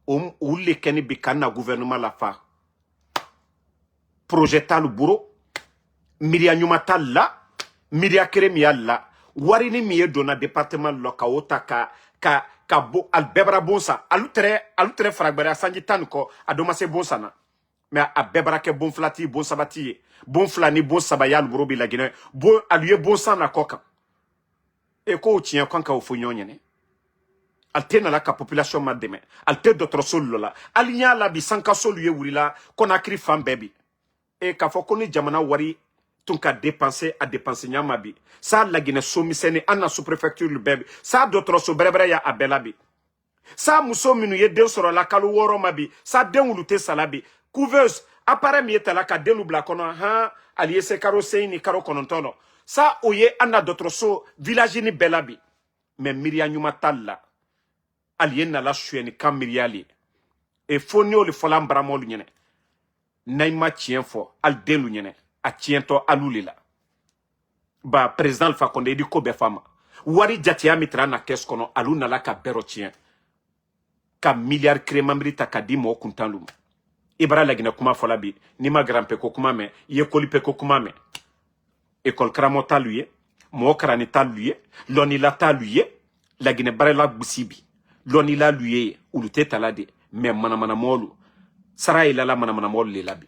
Ule keni bikana gouvernement la fa. Projetal buro, miria nyumatal la, miria keremial la, warini miye dona département loka ota ka bo al bebra bonsa alutre fragbera sanji tanko adomase bonsa na mais a bebra ke bon flati bon sabati bon flani bon sabayal burobi la Guinée bon aluye bonsa na koka e ko tien kanka o funyonye ne altena la ka population mademe alte d'autres solo la alinya la bi sanka solo ye wurila konakri fam baby e ka fo koni jamana wari tunka dépenser à dépenser nyamabi ça la Guinée somisene anna sous-préfecture le bébé ça d'autres so brebre ya abelabi ça muso minu ye den soro la kalu woro mabi ça den wulute salabi couveuse appareil mi etala ka denu bla kono ha aliye se karo seini karo konontono ça oye anna d'autres so village ni belabi mais miria nyuma talla aliye na la chueni kam miriali e fonio le folam bramol nyene naima chien fo al delu nyene a tiento alulila ba président Alpha Condé di ko be fama wari jatia mitra na kes kono aluna la ka bero tien ka milliard kremambrita ka di mo kuntanlum ibra la gina kuma fola bi ni ma grand pe ko kuma me ye kolipe ko kuma me école kramota lui mo krani ta lui loni la ta lui la gina barela busibi loni la lui ulute talade mais mana molu sara ila la mana molu le labi.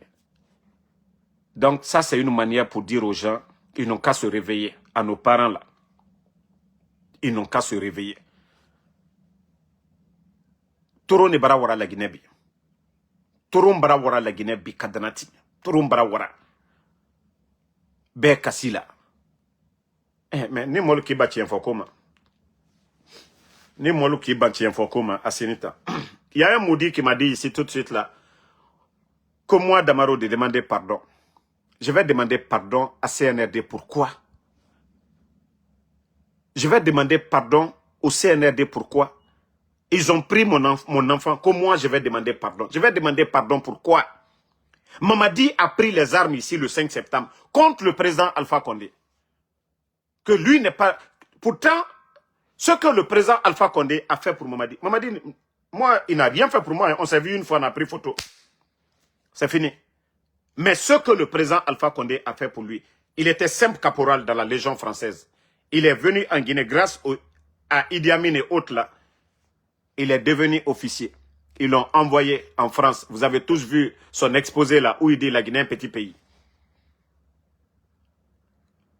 Donc ça, c'est une manière pour dire aux gens, ils n'ont qu'à se réveiller, à nos parents là. Ils n'ont qu'à se réveiller. Toro ne bara wara la Guinée bi. Toro bara wara la Guinée bi kadanati. Toro bara wara. Be kasila. Mais ni molu ki bati infokoma. Ni molu ki bati infokoma à Sénita. Il y a un maudit qui m'a dit ici tout de suite là que moi, Damaro, de demander pardon. Je vais demander pardon à CNRD. Pourquoi? Je vais demander pardon au CNRD. Pourquoi? Ils ont pris mon enfant, que moi je vais demander pardon. Je vais demander pardon pourquoi? Mamadi a pris les armes ici le 5 septembre contre le président Alpha Condé. Que lui n'est pas... Pourtant, ce que le président Alpha Condé a fait pour Mamadi, Mamadi, moi, il n'a rien fait pour moi. On s'est vu une fois, on a pris photo. C'est fini. Mais ce que le président Alpha Condé a fait pour lui, il était simple caporal dans la Légion française. Il est venu en Guinée grâce à Idi Amin et autres là. Il est devenu officier. Ils l'ont envoyé en France. Vous avez tous vu son exposé là où il dit la Guinée est un petit pays.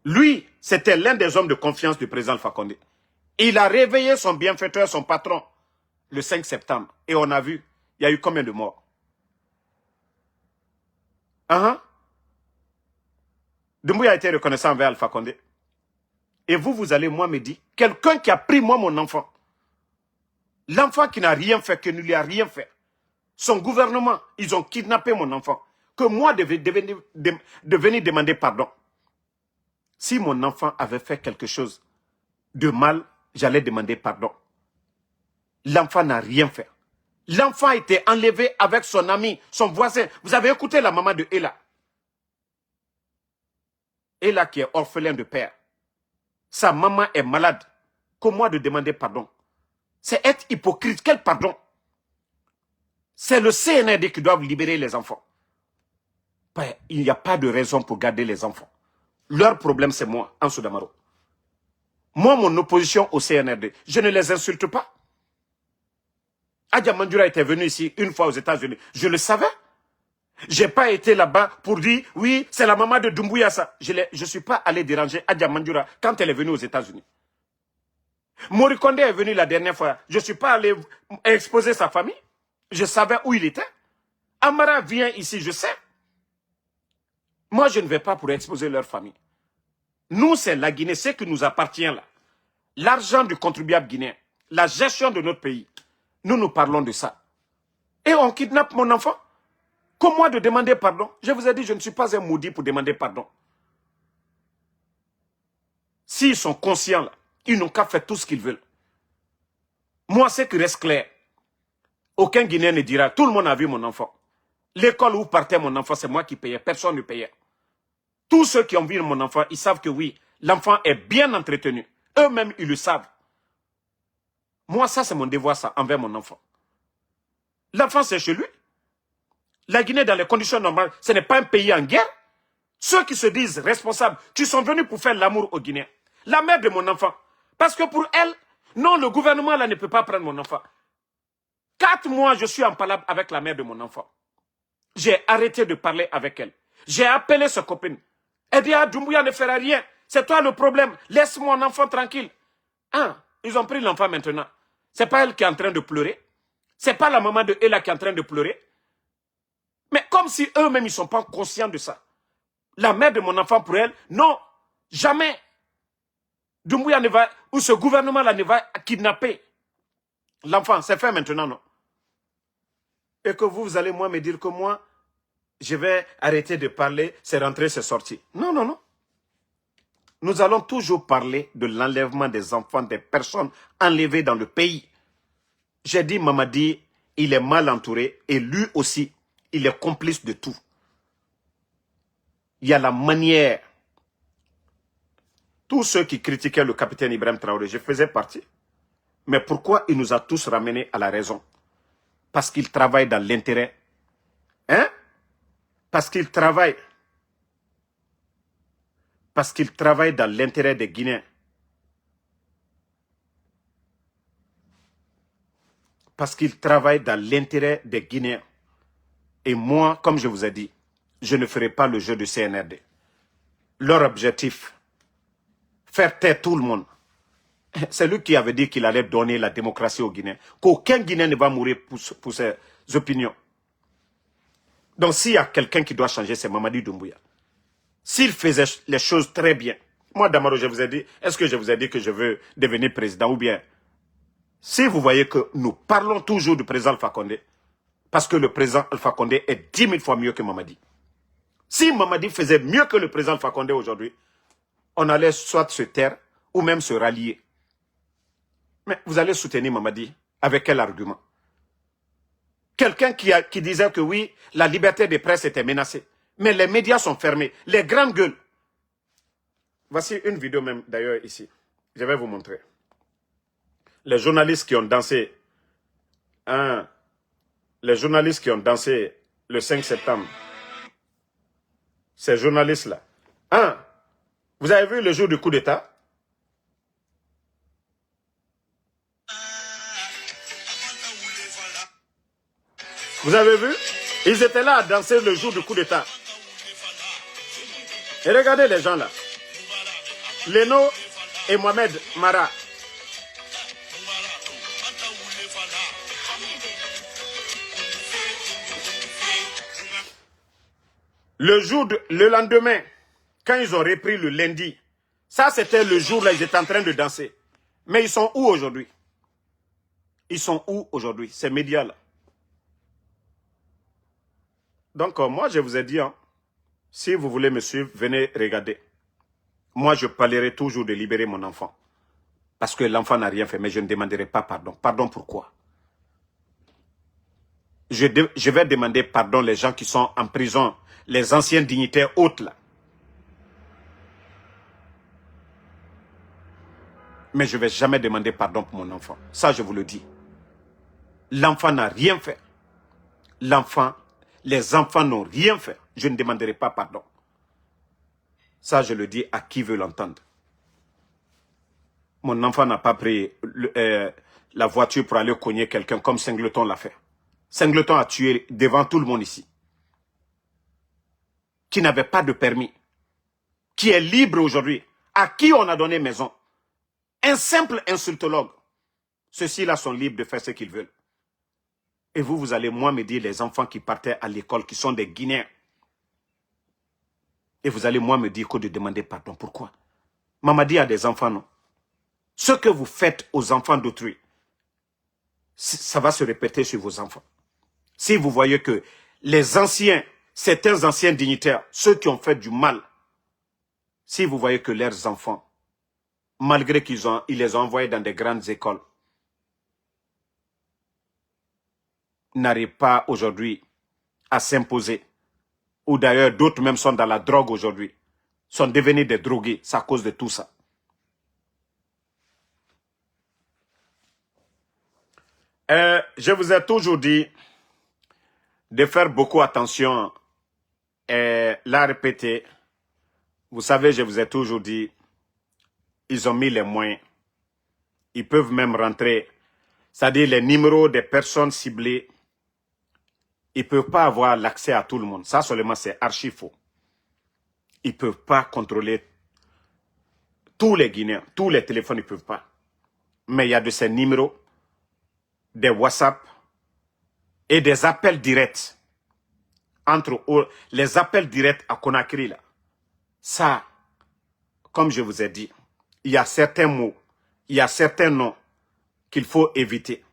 Lui, c'était l'un des hommes de confiance du président Alpha Condé. Il a réveillé son bienfaiteur, son patron, le 5 septembre. Et on a vu, il y a eu combien de morts? Doumbouya a été reconnaissant envers Alpha Condé. Et vous allez, moi, me dire, quelqu'un qui a pris moi mon enfant, l'enfant qui n'a rien fait, qui ne lui a rien fait, son gouvernement, ils ont kidnappé mon enfant, que moi de venir demander pardon. Si mon enfant avait fait quelque chose de mal, j'allais demander pardon. L'enfant n'a rien fait. L'enfant a été enlevé avec son ami, son voisin. Vous avez écouté la maman de Ella. Ella qui est orphelin de père. Sa maman est malade. Comment de demander pardon? C'est être hypocrite. Quel pardon? C'est le CNRD qui doit libérer les enfants. Il n'y a pas de raison pour garder les enfants. Leur problème, c'est moi, Ansou Damaro. Moi, mon opposition au CNRD, je ne les insulte pas. Adja Mandjoura était venu ici une fois aux États-Unis. Je le savais. Je n'ai pas été là-bas pour dire, oui, c'est la maman de Doumbouya ça. Je ne suis pas allé déranger Adja Mandjoura quand elle est venue aux États-Unis. Morikonde est venu la dernière fois. Je ne suis pas allé exposer sa famille. Je savais où il était. Amara vient ici, je sais. Moi, je ne vais pas pour exposer leur famille. Nous, c'est la Guinée, ce qui nous appartient là. L'argent du contribuable guinéen, la gestion de notre pays. Nous parlons de ça. Et on kidnappe mon enfant. Comment de demander pardon? Je vous ai dit, je ne suis pas un maudit pour demander pardon. S'ils sont conscients là, ils n'ont qu'à faire tout ce qu'ils veulent. Moi, ce qui reste clair, aucun Guinéen ne dira, tout le monde a vu mon enfant. L'école où partait mon enfant, c'est moi qui payais, personne ne payait. Tous ceux qui ont vu mon enfant, ils savent que oui, l'enfant est bien entretenu. Eux-mêmes, ils le savent. Moi, ça, c'est mon devoir, ça, envers mon enfant. L'enfant, c'est chez lui. La Guinée, dans les conditions normales, ce n'est pas un pays en guerre. Ceux qui se disent responsables, qui sont venus pour faire l'amour aux Guinéens. La mère de mon enfant. Parce que pour elle, non, le gouvernement, là, ne peut pas prendre mon enfant. 4 mois, je suis en palabre avec la mère de mon enfant. J'ai arrêté de parler avec elle. J'ai appelé sa copine. Elle dit, ah, Doumbouya ne fera rien. C'est toi le problème. Laisse mon enfant tranquille. Hein? Ils ont pris l'enfant maintenant. C'est pas elle qui est en train de pleurer. C'est pas la maman de Ella qui est en train de pleurer. Mais comme si eux-mêmes, ils ne sont pas conscients de ça. La mère de mon enfant, pour elle, non, jamais. Doumbouya ne va, ou ce gouvernement-là ne va kidnapper l'enfant. C'est fait maintenant, non? Et que vous allez, moi, me dire que moi, je vais arrêter de parler, c'est rentré, c'est sorti. Non, non, non. Nous allons toujours parler de l'enlèvement des enfants, des personnes enlevées dans le pays. J'ai dit, Mamadi, il est mal entouré et lui aussi, il est complice de tout. Il y a la manière. Tous ceux qui critiquaient le capitaine Ibrahim Traoré, je faisais partie. Mais pourquoi il nous a tous ramenés à la raison? Parce qu'il travaille dans l'intérêt. Hein? Parce qu'il travaille. Parce qu'il travaille dans l'intérêt des Guinéens. Parce qu'il travaille dans l'intérêt des Guinéens. Et moi, comme je vous ai dit, je ne ferai pas le jeu de CNRD. Leur objectif, faire taire tout le monde. C'est lui qui avait dit qu'il allait donner la démocratie aux Guinéens. Qu'aucun Guinéen ne va mourir pour ses opinions. Donc s'il y a quelqu'un qui doit changer, c'est Mamadi Doumbouya. S'il faisait les choses très bien, Moi, Damaro, je vous ai dit, est-ce que je vous ai dit que je veux devenir président ou bien? Si vous voyez que nous parlons toujours du président Alpha Condé, parce que le président Alpha Condé est 10 000 fois mieux que Mamadi. Si Mamadi faisait mieux que le président Alpha Condé aujourd'hui, on allait soit se taire ou même se rallier. Mais vous allez soutenir Mamadi avec quel argument? Quelqu'un qui disait que oui, la liberté de presse était menacée. Mais les médias sont fermés. Les grandes gueules. Voici une vidéo même d'ailleurs ici. Je vais vous montrer. Les journalistes qui ont dansé, les journalistes qui ont dansé le 5 septembre, ces journalistes-là. Vous avez vu le jour du coup d'État? Vous avez vu? Ils étaient là à danser le jour du coup d'État. Et regardez les gens là. Leno et Mohamed Mara. Le lendemain, quand ils ont repris le lundi, ça c'était le jour là, ils étaient en train de danser. Mais ils sont où aujourd'hui? Ils sont où aujourd'hui, ces médias-là? Donc moi je vous ai dit, si vous voulez me suivre, venez regarder. Moi je parlerai toujours de libérer mon enfant. Parce que l'enfant n'a rien fait, mais je ne demanderai pas pardon. Pardon pourquoi? Je vais demander pardon les gens qui sont en prison, les anciens dignitaires hautes là. Mais je ne vais jamais demander pardon pour mon enfant. Ça, je vous le dis. L'enfant n'a rien fait. Les enfants n'ont rien fait. Je ne demanderai pas pardon. Ça, je le dis à qui veut l'entendre. Mon enfant n'a pas pris la voiture pour aller cogner quelqu'un comme Singleton l'a fait. Singleton a tué devant tout le monde ici. Qui n'avait pas de permis. Qui est libre aujourd'hui. À qui on a donné maison. Un simple insultologue. Ceux-ci-là sont libres de faire ce qu'ils veulent. Et vous allez, moi, me dire les enfants qui partaient à l'école, qui sont des Guinéens. Et vous allez, moi, me dire que de demander pardon. Pourquoi? Mamadi a des enfants, non? Ce que vous faites aux enfants d'autrui, ça va se répéter sur vos enfants. Si vous voyez que les anciens, certains anciens dignitaires, ceux qui ont fait du mal, si vous voyez que leurs enfants, malgré qu'ils les ont envoyés dans des grandes écoles, n'arrivent pas aujourd'hui à s'imposer, ou d'ailleurs d'autres même sont dans la drogue aujourd'hui, sont devenus des drogués, c'est à cause de tout ça. Je vous ai toujours dit de faire beaucoup attention et la répéter. Vous savez, je vous ai toujours dit, ils ont mis les moyens. Ils peuvent même rentrer, c'est-à-dire les numéros des personnes ciblées. Ils ne peuvent pas avoir l'accès à tout le monde. Ça seulement, c'est archi faux. Ils ne peuvent pas contrôler tous les Guinéens, tous les téléphones, ils ne peuvent pas. Mais il y a de ces numéros, des WhatsApp et des appels directs. Entre les appels directs à Conakry, là. Ça, comme je vous ai dit, il y a certains mots, il y a certains noms qu'il faut éviter.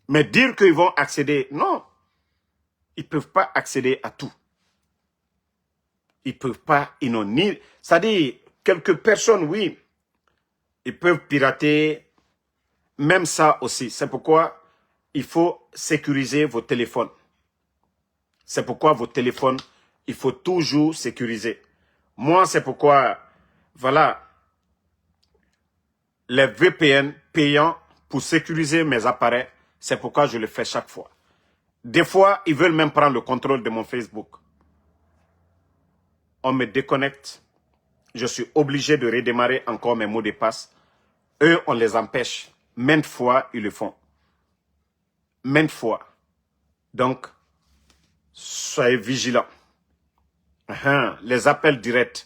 Mais dire qu'ils vont accéder, non. Ils ne peuvent pas accéder à tout. Ils ne peuvent pas, ils n'ont ni... C'est-à-dire, quelques personnes, oui, ils peuvent pirater, même ça aussi. C'est pourquoi il faut sécuriser vos téléphones. C'est pourquoi vos téléphones, il faut toujours sécuriser. Moi, c'est pourquoi, voilà, les VPN payants pour sécuriser mes appareils, c'est pourquoi je le fais chaque fois. Des fois, ils veulent même prendre le contrôle de mon Facebook. On me déconnecte. Je suis obligé de redémarrer encore mes mots de passe. Eux, on les empêche. Maintes fois, ils le font. Maintes fois. Donc, soyez vigilants. Les appels directs.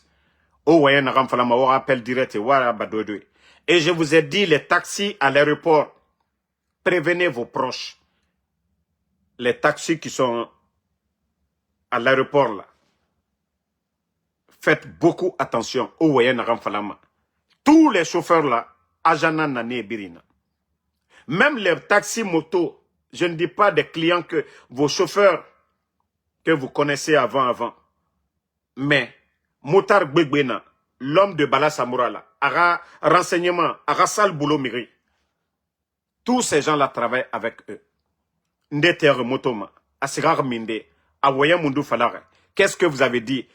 Appel direct. Et je vous ai dit, les taxis à l'aéroport, prévenez vos proches. Les taxis qui sont à l'aéroport, là. faites beaucoup attention au Wayen Ramfalama. Tous les chauffeurs là, Ajana Nane Birina. Même les taxis motos, je ne dis pas des clients que vos chauffeurs que vous connaissez avant. Mais, Motar Gbegbena, l'homme de Bala Samoura là, Ara renseignement, Ara Sal Boulot Miri. Tous ces gens-là travaillent avec eux. Ndeter Motoma, Asirar Minde, Awoya Mundu Falare. Qu'est-ce que vous avez dit?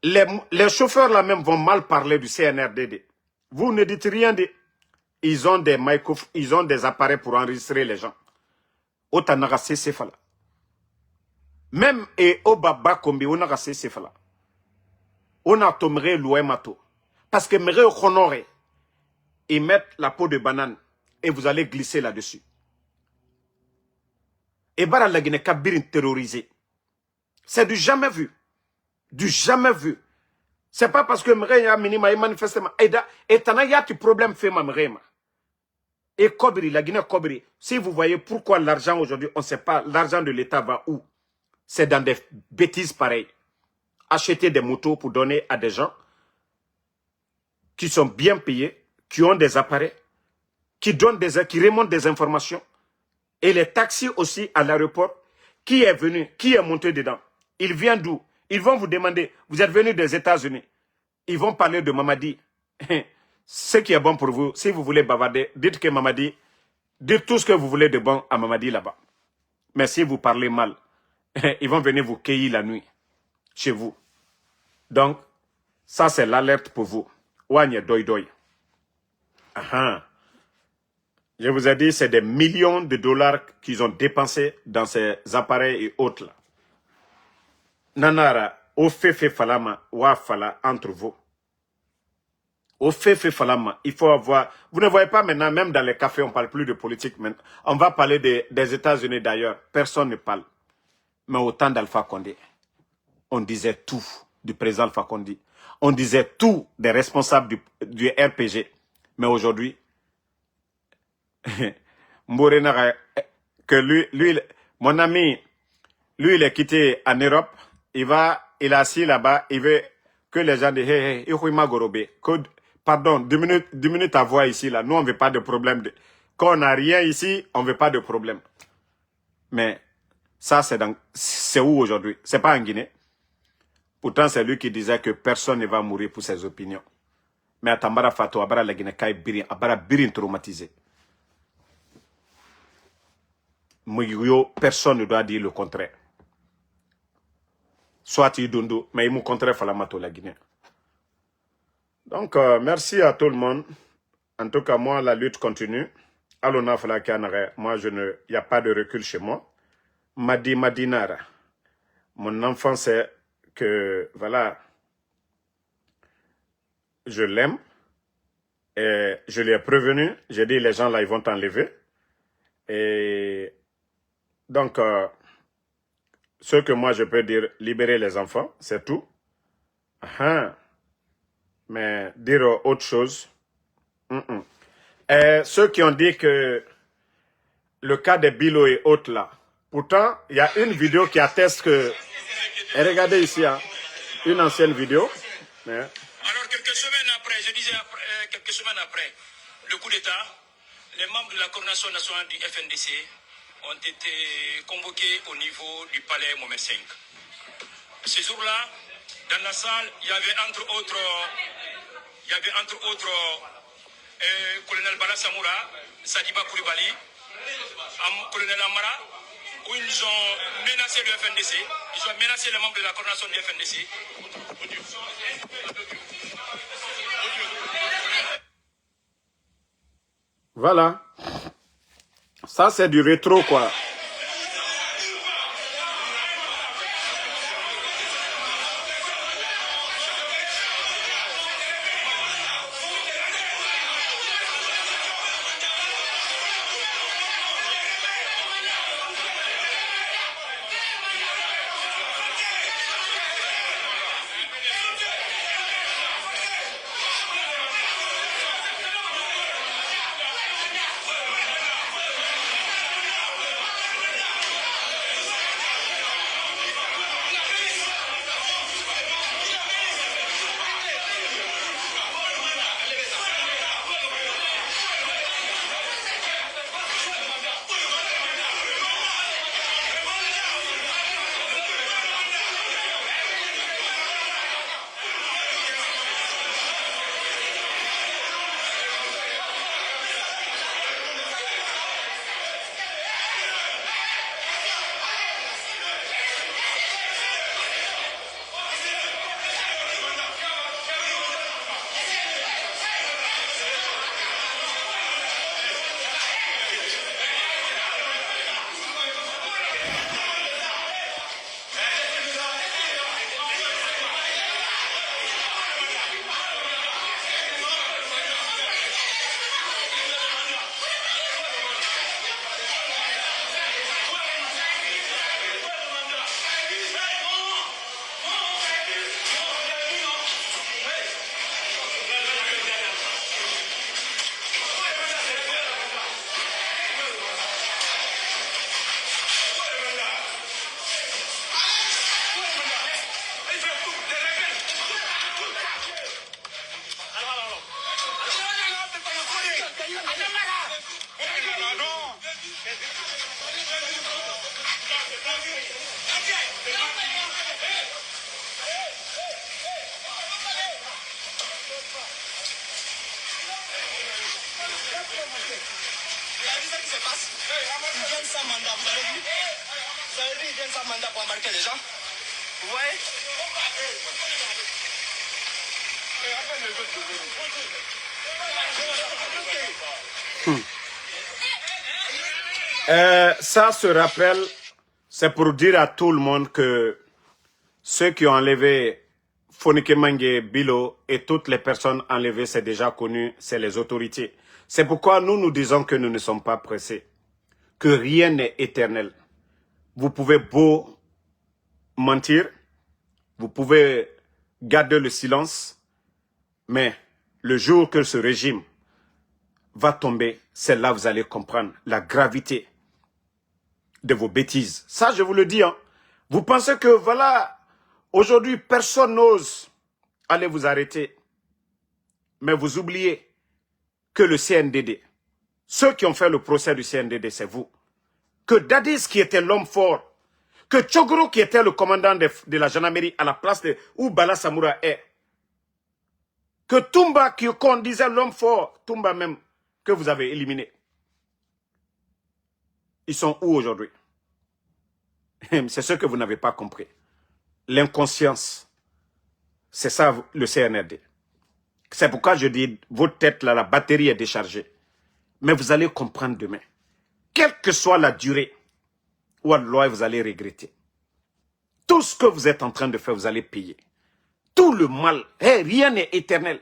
Les chauffeurs là même vont mal parler du CNRDD. Vous ne dites rien de... Ils ont des microphones, ils ont des appareils pour enregistrer les gens. Otanara Sefala. Même et Obaba Kombi, on a Sefala. On a tomé l'ouemato. Parce que Méré Honoré, ils mettent la peau de banane et vous allez glisser là-dessus. Et Bara la Guinée Kabirin terrorisé. C'est du jamais vu. Du jamais vu. C'est pas parce que Méré a minima manifestement. Et t'en y a tu problème fait ma Méré. Et Kobri, la Guinée Kobri, si vous voyez pourquoi l'argent aujourd'hui, on ne sait pas, l'argent de l'État va où? C'est dans des bêtises pareilles. Acheter des motos pour donner à des gens qui sont bien payés, qui ont des appareils, qui remontent des informations. Et les taxis aussi à l'aéroport, qui est venu, qui est monté dedans? Il vient d'où? Ils vont vous demander, vous êtes venu des États-Unis. Ils vont parler de Mamadi. Ce qui est bon pour vous, si vous voulez bavarder, dites que Mamadi, dites tout ce que vous voulez de bon à Mamadi là-bas. Mais si vous parlez mal, ils vont venir vous cueillir la nuit, chez vous. Donc, ça c'est l'alerte pour vous. Ouanye doi doi. Je vous ai dit, c'est des millions de dollars qu'ils ont dépensés dans ces appareils et autres là. Nanara, au fait falama, wa fala entre vous. Au fait falama, il faut avoir... Vous ne voyez pas maintenant, même dans les cafés, on ne parle plus de politique. Maintenant. On va parler des États-Unis d'ailleurs. Personne ne parle. Mais au temps d'Alpha Condé, on disait tout du président Alpha Condé. On disait tout des responsables du RPG. Mais aujourd'hui, que lui, mon ami, lui, il est quitté en Europe. Il est assis là-bas. Il veut que les gens disent, pardon, diminue ta voix ici, là. Nous, on ne veut pas de problème. Quand on n'a rien ici, on ne veut pas de problème. Mais ça, c'est où aujourd'hui? C'est pas en Guinée. Pourtant, c'est lui qui disait que personne ne va mourir pour ses opinions. Mais à Tambara Fato, Abara la Guinée, Abara Birin traumatisé. Personne ne doit dire le contraire. Soit il dondo, mais il me contraire Falamato la Guinée. Donc, merci à tout le monde. En tout cas, moi, la lutte continue. Alona Falakanare, moi, il n'y a pas de recul chez moi. Madi Madinara. Mon enfant, c'est que, voilà, je l'aime. Et je l'ai prévenu. J'ai dit, les gens là, ils vont t'enlever. Et donc, ce que moi, je peux dire, libérer les enfants, c'est tout. Mais dire autre chose. Et ceux qui ont dit que le cas de Bilo et autres là, pourtant, il y a une vidéo qui atteste que... Et regardez ici, hein, une ancienne vidéo. Mais... Alors, quelques semaines après, je disais quelques semaines après le coup d'État, les membres de la coordination nationale du FNDC ont été convoqués au niveau du palais Mohamed V. Ce jour-là, dans la salle, il y avait entre autres colonel Bala Samoura, Sadiba Koulibaly, colonel Amara, où ils ont menacé le FNDC, ils ont menacé les membres de la coordination du FNDC. Voilà. Ça, c'est du rétro, quoi. vu ce qui se passe? Ils viennent sans mandat, vous avez vu? Vous avez vu, ils viennent sans mandat pour embarquer les gens? Vous voyez? Ça se rappelle, c'est pour dire à tout le monde que ceux qui ont enlevé Fonike Mange, Bilo et toutes les personnes enlevées, c'est déjà connu, c'est les autorités. C'est pourquoi nous disons que nous ne sommes pas pressés, que rien n'est éternel. Vous pouvez beau mentir, vous pouvez garder le silence, mais le jour que ce régime va tomber, c'est là que vous allez comprendre la gravité de vos bêtises. Ça, je vous le dis. Hein. Vous pensez que, voilà, aujourd'hui, personne n'ose aller vous arrêter. Mais vous oubliez que le CNDD, ceux qui ont fait le procès du CNDD, c'est vous. Que Dadis, qui était l'homme fort, que Tchogoro, qui était le commandant de la gendarmerie à la place de où Bala Samoura est, que Toumba, qu'on disait l'homme fort, Toumba même, que vous avez éliminé. Ils sont où aujourd'hui? C'est ce que vous n'avez pas compris. L'inconscience, c'est ça le CNRD. C'est pourquoi je dis, votre tête là, la batterie est déchargée. Mais vous allez comprendre demain. Quelle que soit la durée, Wallah, vous allez regretter. Tout ce que vous êtes en train de faire, vous allez payer. Tout le mal, rien n'est éternel.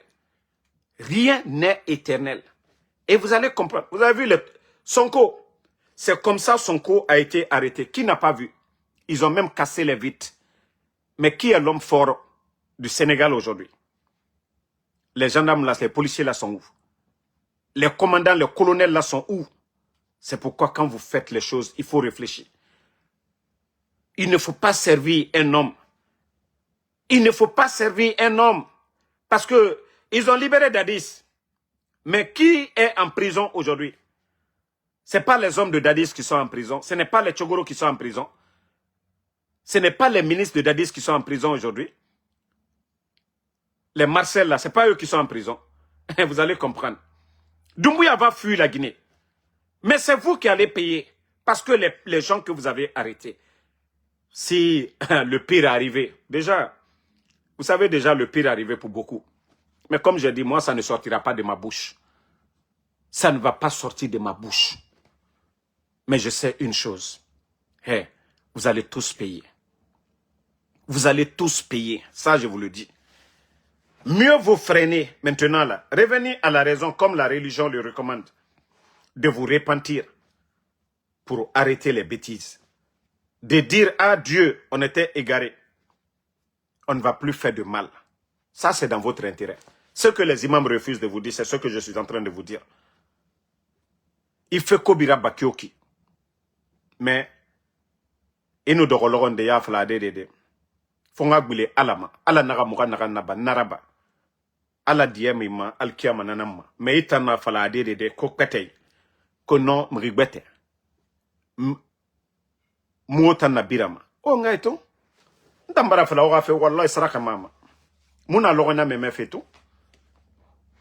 Rien n'est éternel. Et vous allez comprendre. Vous avez vu Sonko. C'est comme ça Sonko a été arrêté. Qui n'a pas vu? Ils ont même cassé les vitres. Mais qui est l'homme fort du Sénégal aujourd'hui? Les gendarmes là, les policiers là sont où? Les commandants, les colonels là sont où? C'est pourquoi quand vous faites les choses, il faut réfléchir. Il ne faut pas servir un homme. Il ne faut pas servir un homme. Parce que ils ont libéré Dadis. Mais qui est en prison aujourd'hui? Ce n'est pas les hommes de Dadis qui sont en prison. Ce n'est pas les Tchogoro qui sont en prison. Ce n'est pas les ministres de Dadis qui sont en prison aujourd'hui. Les Marcel, là, ce n'est pas eux qui sont en prison. Vous allez comprendre. Doumbouya va fuir la Guinée. Mais c'est vous qui allez payer. Parce que les gens que vous avez arrêtés, si le pire est arrivé, déjà, vous savez déjà le pire est arrivé pour beaucoup. Mais comme je dis, moi, ça ne sortira pas de ma bouche. Ça ne va pas sortir de ma bouche. Mais je sais une chose. Hey, vous allez tous payer. Vous allez tous payer. Ça, je vous le dis. Mieux vous freiner maintenant là. Revenez à la raison comme la religion le recommande. De vous repentir pour arrêter les bêtises. De dire à Dieu, on était égarés. On ne va plus faire de mal. Ça, c'est dans votre intérêt. Ce que les imams refusent de vous dire, c'est ce que je suis en train de vous dire. Il fait Kobira Bakioki. Mais, il nous dorologon de yafla de. Fonga gbile alama. Ala naga muga naga naba naraba. Ala diemima, alkiama nanama. Mais itana fala de kokpetei. Kono mrigbete. Muotana birama. Oh ngaito. Ndambara fala ora fe wallahi saraka mama. Muna lorona meme fait tout.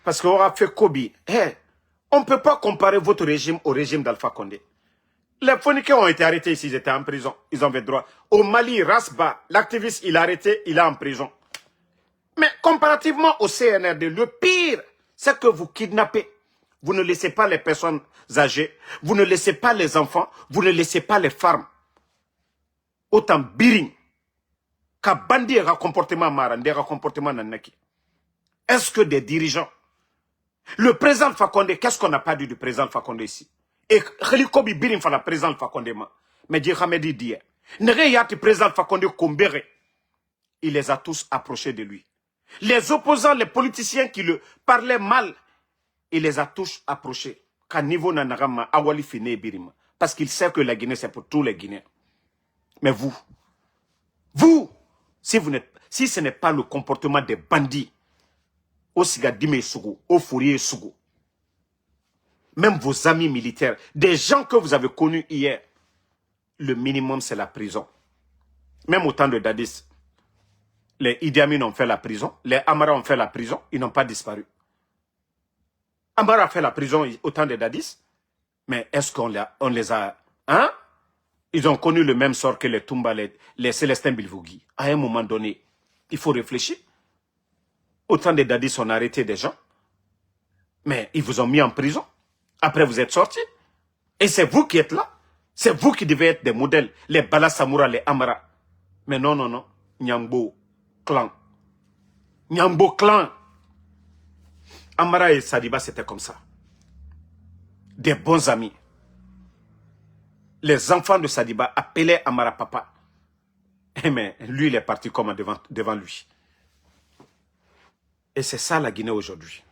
Parce qu'on a fait Kobi. Hey, on ne peut pas comparer votre régime au régime d'Alpha Condé. Les Phoniqués ont été arrêtés ici, ils étaient en prison. Ils avaient droit. Au Mali, Rasba, l'activiste, il a arrêté, il est en prison. Mais comparativement au CNRD, le pire, c'est que vous kidnappez. Vous ne laissez pas les personnes âgées. Vous ne laissez pas les enfants. Vous ne laissez pas les femmes. Autant biring. Ka bandi un comportement maran, des comportements nanaki. Est-ce que des dirigeants, le président Fakonde, qu'est-ce qu'on n'a pas dit du président Fakonde ici? Et Khalikobi biring fa la président Fakonde ma. Mais dit Hamedi dit, n'ere yati président Fakonde Kombere. Il les a tous approchés de lui. Les opposants, les politiciens qui le parlaient mal, il les a tous approchés. Qu'à niveau nanarama, awali fine birima. Parce qu'il sait que la Guinée, c'est pour tous les Guinéens. Mais vous, si ce n'est pas le comportement des bandits, au Sigadime Sougou, au Fourier Sougou, même vos amis militaires, des gens que vous avez connus hier, le minimum c'est la prison. Même au temps de Dadis, les Idi Amin ont fait la prison, les Amara ont fait la prison, ils n'ont pas disparu. Amara a fait la prison au temps des Dadis. Mais est-ce qu'on les a... Hein? Ils ont connu le même sort que les Toumba, les Célestins Bilvougui. À un moment donné, il faut réfléchir. Au temps des Dadis, on a arrêté des gens. Mais ils vous ont mis en prison. Après, vous êtes sortis. Et c'est vous qui êtes là. C'est vous qui devez être des modèles. Les Bala Samoura, les Amara. Mais non, non, non. Nyambo clan. Nyambo clan. Amara et Sadiba, c'était comme ça. Des bons amis. Les enfants de Sadiba appelaient Amara papa. Mais lui, il est parti comme devant lui. Et c'est ça la Guinée aujourd'hui.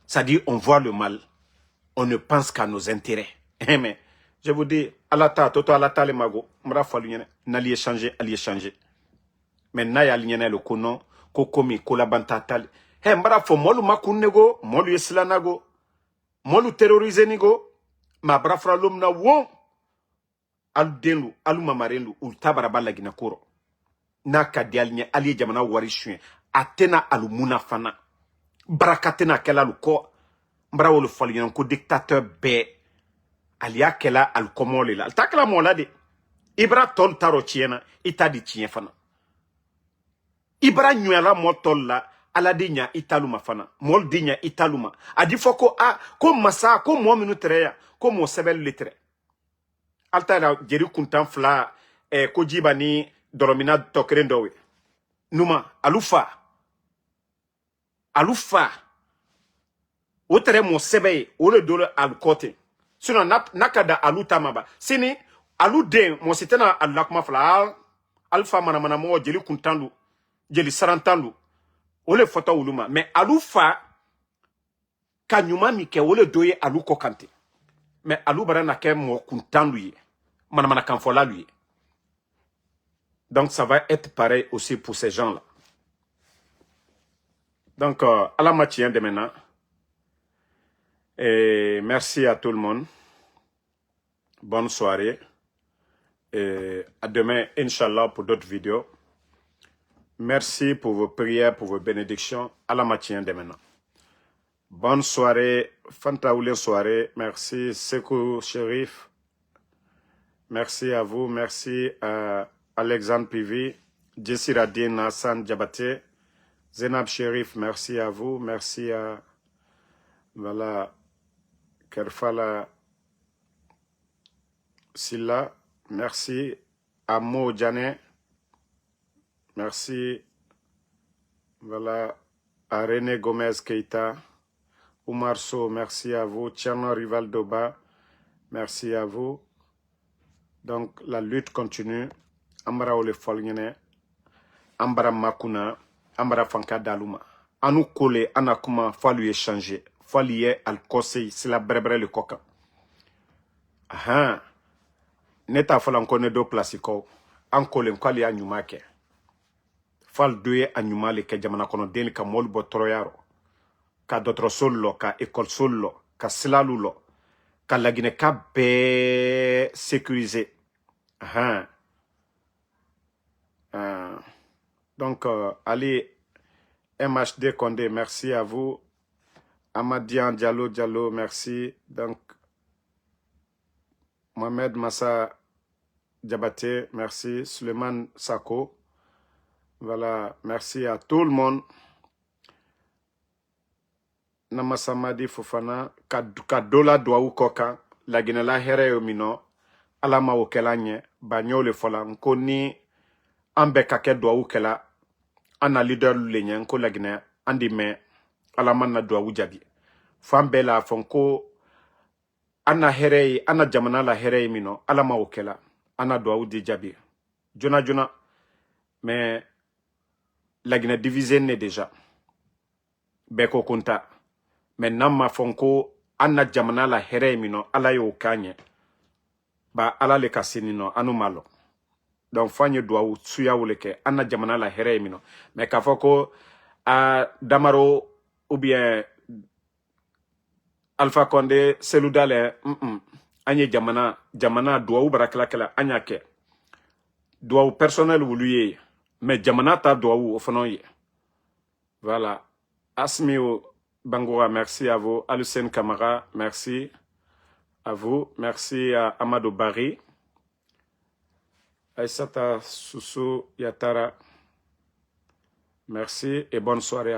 C'est-à-dire, on voit le mal. On ne pense qu'à nos intérêts. Mais je vous dis, Alata, Toto Alata, le mago, Mra Falunyene, n'allez échanger, allez échanger. Mais n'aya lignene le konon, kokomi, kolabanta tali. He, Mra fo molu makunego, molu yesilanago, molu terrorize nigo, ma brafra lomna won. Alu denlu, alu mamarenlu, ou tabaraba la Guinée koro. Na kadialine, ali jamana wari chuen. Atena alu muna fana. Barakatena kela lu ko. Mbra wolu falyen ko dictateur be. Alia kela al komole la. Ta kela mola de. Ibra tol taro tiena, ita di tien fana. Ibra nyuela mo tol la, ala di nya italuma fana. Mol di nya italuma. Adi foko a, ko masa, ko mo minu treya, ko mo sebel litre. Alta la jeri kuntan fla, ko jiba ni doromina tokrendowe. Numa, alufa. Alufa. Otere mo sebe, ole dole al kote. Sinon, nakada aluta maba. Sini, alu den, mo sitena alakma fla, alfa manamana mo jeli kuntandu, jeli sarantandu. Ole fota uluma. Mais alufa, kanyuma mike ole doye alu kokante. Mais alu barana ke mo kuntandu ye. Manamana kanfola lui. Donc, ça va être pareil aussi pour ces gens-là. Donc, à la matinée de maintenant. Et merci à tout le monde. Bonne soirée. Et à demain, Inch'Allah, pour d'autres vidéos. Merci pour vos prières, pour vos bénédictions. À la matinée de maintenant. Bonne soirée. Fantaoulé soirée. Merci, Sekou Chérif. Merci à vous. Merci à Alexandre Pivi. Jessiradine Hassan Diabaté. Zenab Chérif, merci à vous. Merci à... Voilà... Kerfala Silla, merci à Mo Djane, merci voilà à René Gomez Keita, Oumar So, merci à vous, Tcherno Rivaldoba, merci à vous. Donc la lutte continue, Ambara Ole Folnyene, Ambara Makuna, Ambara Fanka Daluma, Anou Kole, Anakuma, faut lui échanger. Faliye al conseil, c'est la brebre le coca. Ah, neta fala nkone do plasiko, ankole nkwali ya nyuma ke. Fal doye a nyuma le ke jamana kono deni ka mol bo troyaro. Ka dotro solo, ka école solo, ka silalulo, ka lagine ka be sécurisé. Ah. Donc, allez, MHD Condé, merci à vous. Amadian Diallo, merci. Donc, Mohamed Massa Diabaté, merci. Suleiman Sako, voilà, merci à tout le monde. Namasamadi Fofana, Kadola Douaou Koka, la Guinela Here Omino, Alama Okelanye, Bagno le Fola, Nkoni, Ambe Kake Douaou Kela, Anna leader Lenyen, Nko la Guinée, Andime, Alamana Douaou Jabi. Fambela Fonko, Anna Herei, Anna Jamana la Herei Mino, Alama Okela, Anna Douaou di Jabi. Jona, mais la Guinée divisée n'est déjà. Beko Konta. Mais Nama Fonko, Anna Jamana la Herei Mino, Alayo Kanye. Ba ala le kasinino, anu malo. Donc, Fanye Douaou, Suya Uleke, Anna Jamana la Herei Mino. Mais Kafoko, Damaro, ou bien, Alpha Condé, Seloudale, Anye Jamana, Douaou Barakla, Anyake. Douaou personnel ou lui, mais Jamana ta Douaou au fond. Voilà. Asmio Bangoura, merci à vous. Alucène Kamara, merci à vous. Merci à Amadou Bari. Aïssata Soussou Yatara, merci et bonne soirée à